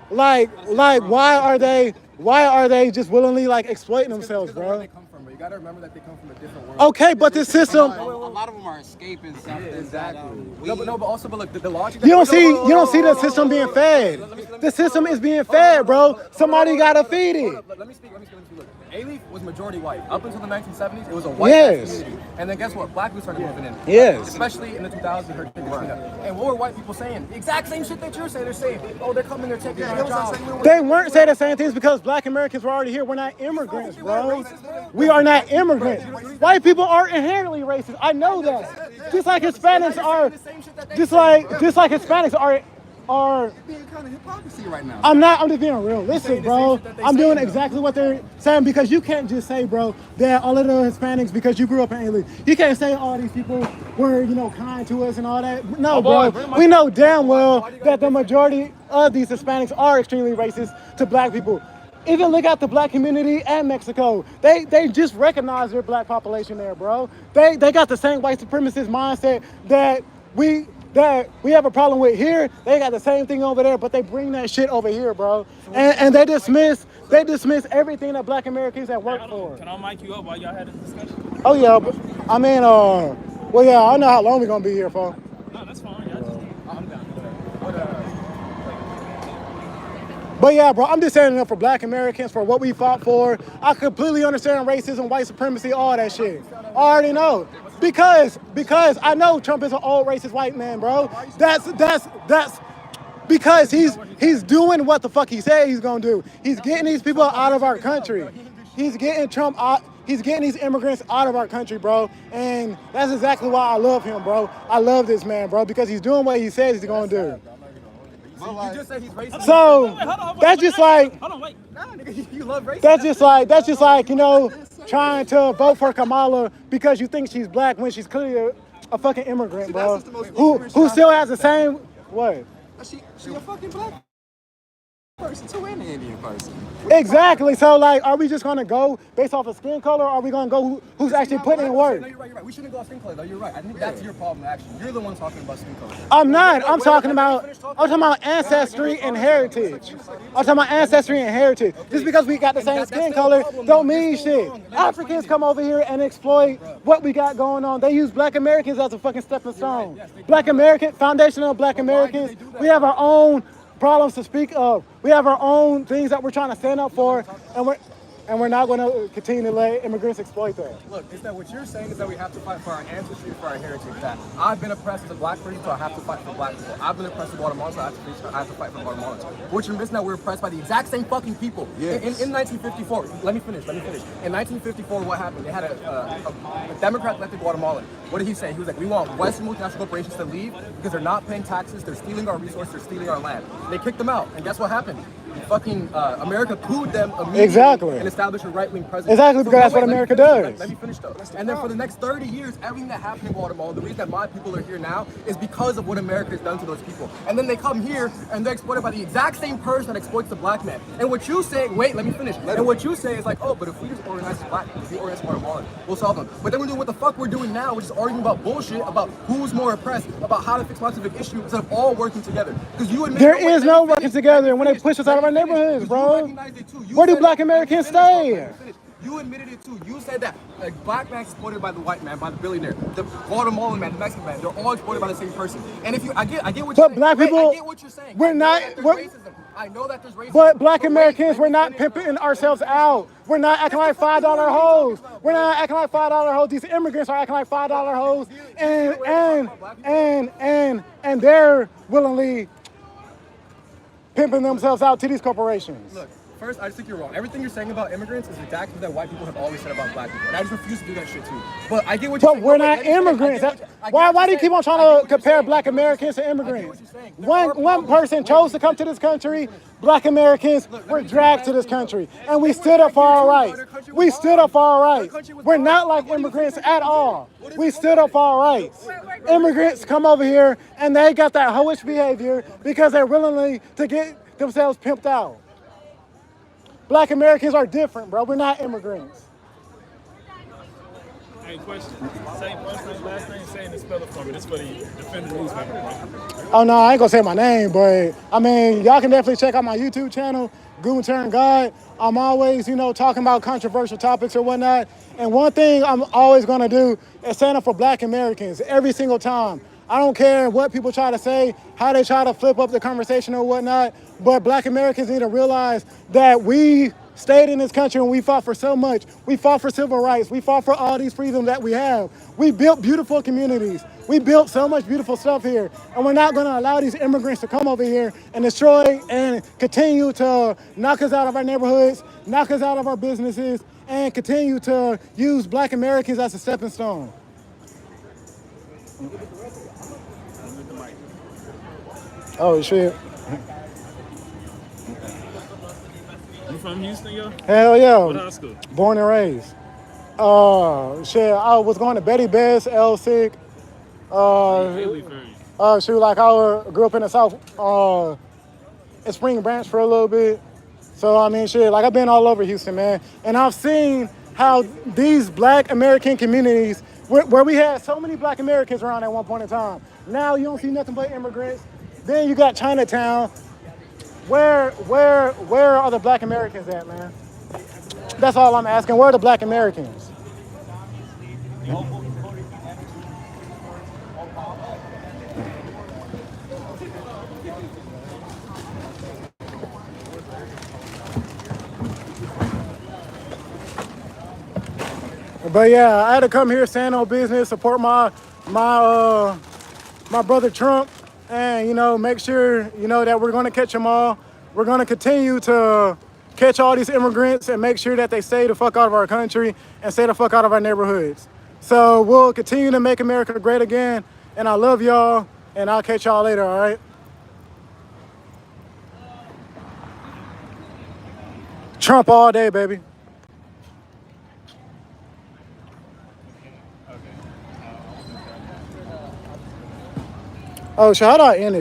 Speaker 2: like why are they just willingly like exploiting themselves, bro?
Speaker 11: You gotta remember that they come from a different world.
Speaker 2: Okay, but this system.
Speaker 9: A lot of them are escaping something.
Speaker 11: Exactly. But also, look, the logic.
Speaker 2: You don't see the system being fed. The system is being fed, bro. Somebody gotta feed it.
Speaker 11: Let me speak. Look, A-Leaf was majority white. Up until the 1970s, it was a white community. And then guess what? Black people started moving in.
Speaker 2: Yes.
Speaker 11: Especially in the 2000s, you heard And what were white people saying? The exact same shit that you're saying. They're saying, oh, they're coming, they're taking our jobs.
Speaker 2: They weren't saying the same things because Black Americans were already here. We're not immigrants, bro. We are not immigrants. White people are inherently racist. I know that. Just like Hispanics are. Just like Hispanics are
Speaker 7: being kind of hypocrisy right now.
Speaker 2: I'm just being realistic, bro. I'm doing exactly what they're saying because you can't just say, bro, that all of the Hispanics, because you grew up in A-Leaf, you can't say all these people were, you know, kind to us and all that. No, bro. We know damn well that the majority of these Hispanics are extremely racist to Black people. Even look at the Black community in Mexico. They just recognize their Black population there, bro. They got the same white supremacist mindset that we have a problem with here. They got the same thing over there, but they bring that shit over here, bro. And they dismiss everything that Black Americans have worked for.
Speaker 6: Can I mic you up while y'all had this discussion?
Speaker 2: Oh yeah, but, I mean, well yeah, I know how long we're gonna be here for.
Speaker 6: No, that's fine. I'm down.
Speaker 2: But yeah, bro, I'm just standing up for Black Americans, for what we fought for. I completely understand racism, white supremacy, all that shit. I already know. Because I know Trump is an old racist white man, bro. That's because he's doing what the fuck he said he's gonna do. He's getting these people out of our country. He's getting Trump out. He's getting these immigrants out of our country, bro. And that's exactly why I love him, bro. I love this man, bro, because he's doing what he says he's gonna do.
Speaker 11: You just said he's racist.
Speaker 2: So that's just like.
Speaker 6: Hold on, wait.
Speaker 11: Nah, nigga, you love racism.
Speaker 2: That's just like, you know, trying to vote for Kamala because you think she's Black when she's clearly a fucking immigrant, bro. Who still has the same what?
Speaker 7: She a fucking Black
Speaker 11: person to any Indian person.
Speaker 2: Exactly. So, like, are we just going to go based off of skin color, or are we going to go who's actually putting in work?
Speaker 11: No, you're right. We shouldn't go off skin color, though. You're right. I think that's your problem, actually. You're the one talking about skin color.
Speaker 2: I'm not. I'm talking about ancestry and heritage. I'm talking about ancestry and heritage. Just because we got the same skin color don't mean shit. Africans come over here and exploit what we got going on. They use Black Americans as a fucking stepping stone. Foundational Black Americans. We have our own problems to speak of. We have our own things that we're trying to stand up for, and we're not going to continue to let immigrants exploit that.
Speaker 11: Look, is that what you're saying is that we have to fight for our ancestry, for our heritage. That I've been oppressed as a black person, so I have to fight for black people. I've been oppressed as Guatemala, so I have to fight for Guatemalans. What you're missing, that we're oppressed by the exact same fucking people. Yes. In 1954, let me finish. In 1954, what happened? They had a Democrat-elected Guatemalan. What did he say? He was like, we want Western multinational corporations to leave because they're not paying taxes, they're stealing our resources, they're stealing our land. And they kicked them out, and guess what happened? Fucking America cooed them immediately and established a right-wing president.
Speaker 2: Exactly, because that's what America does.
Speaker 11: Let me finish though. And then for the next 30 years, everything that happened in Guatemala, the reason that my people are here now is because of what America has done to those people. And then they come here and they're exploited by the exact same person that exploits the black man. And what you say, wait, let me finish. And what you say is like, oh, but if we just organize the black people, if we organize Guatemalan, we'll solve them. But then we're doing what the fuck we're doing now, which is arguing about bullshit, about who's more oppressed, about how to fix one specific issue, instead of all working together. Because you admit
Speaker 2: there is no working together when they push us out of our neighborhoods, bro. Where do Black Americans stay?
Speaker 11: You admitted it too. You said that a black man is exploited by the white man, by the billionaire, the Guatemalan man, the Mexican man. They're all exploited by the same person. And if you, I get what you're saying.
Speaker 2: But black people,
Speaker 11: I get what you're saying.
Speaker 2: We're not.
Speaker 11: Racism. I know that there's racism.
Speaker 2: But Black Americans, we're not pimping ourselves out. We're not acting like $5 hoes. We're not acting like $5 hoes. These immigrants are acting like $5 hoes, and they're willingly pimping themselves out to these corporations.
Speaker 11: Look, first, I just think you're wrong. Everything you're saying about immigrants is exactly what white people have always said about black people. And I just refuse to do that shit too. But I get what you're saying.
Speaker 2: But we're not immigrants. Why do you keep on trying to compare Black Americans to immigrants? One person chose to come to this country. Black Americans were dragged to this country. And we stood up for our rights. We stood up for our rights. We're not like immigrants at all. We stood up for our rights. Immigrants come over here and they got that hoish behavior because they're willing to get themselves pimped out. Black Americans are different, bro. We're not immigrants.
Speaker 14: Hey, question. Say first name, last name, say and spell it for me. This is for the defendant newspaper.
Speaker 2: Oh, no, I ain't gonna say my name, but I mean, y'all can definitely check out my YouTube channel, Goon Turn God. I'm always, talking about controversial topics or whatnot. And one thing I'm always gonna do is stand up for Black Americans every single time. I don't care what people try to say, how they try to flip up the conversation or whatnot, but Black Americans need to realize that we stayed in this country and we fought for so much. We fought for civil rights. We fought for all these freedoms that we have. We built beautiful communities. We built so much beautiful stuff here, and we're not gonna allow these immigrants to come over here and destroy and continue to knock us out of our neighborhoods, knock us out of our businesses, and continue to use Black Americans as a stepping stone. Oh, shit.
Speaker 14: You from Houston, yo?
Speaker 2: Hell yeah.
Speaker 14: What high school?
Speaker 2: Born and raised. Shit, I was going to Betty Best, L-Sick. Shoot, like I grew up in the South, in Spring Branch for a little bit. So, I mean, shit, like I've been all over Houston, man. And I've seen how these Black American communities, where we had so many Black Americans around at one point in time, now you don't see nothing but immigrants. Then you got Chinatown. Where are the Black Americans at, man? That's all I'm asking. Where are the Black Americans? But yeah, I had to come here, stand on business, support my brother Trump. And, make sure, that we're going to catch them all. We're going to continue to catch all these immigrants and make sure that they stay the fuck out of our country and stay the fuck out of our neighborhoods. So we'll continue to make America great again. And I love y'all, and I'll catch y'all later, all right? Trump all day, baby. Oh, shit, how do I end it?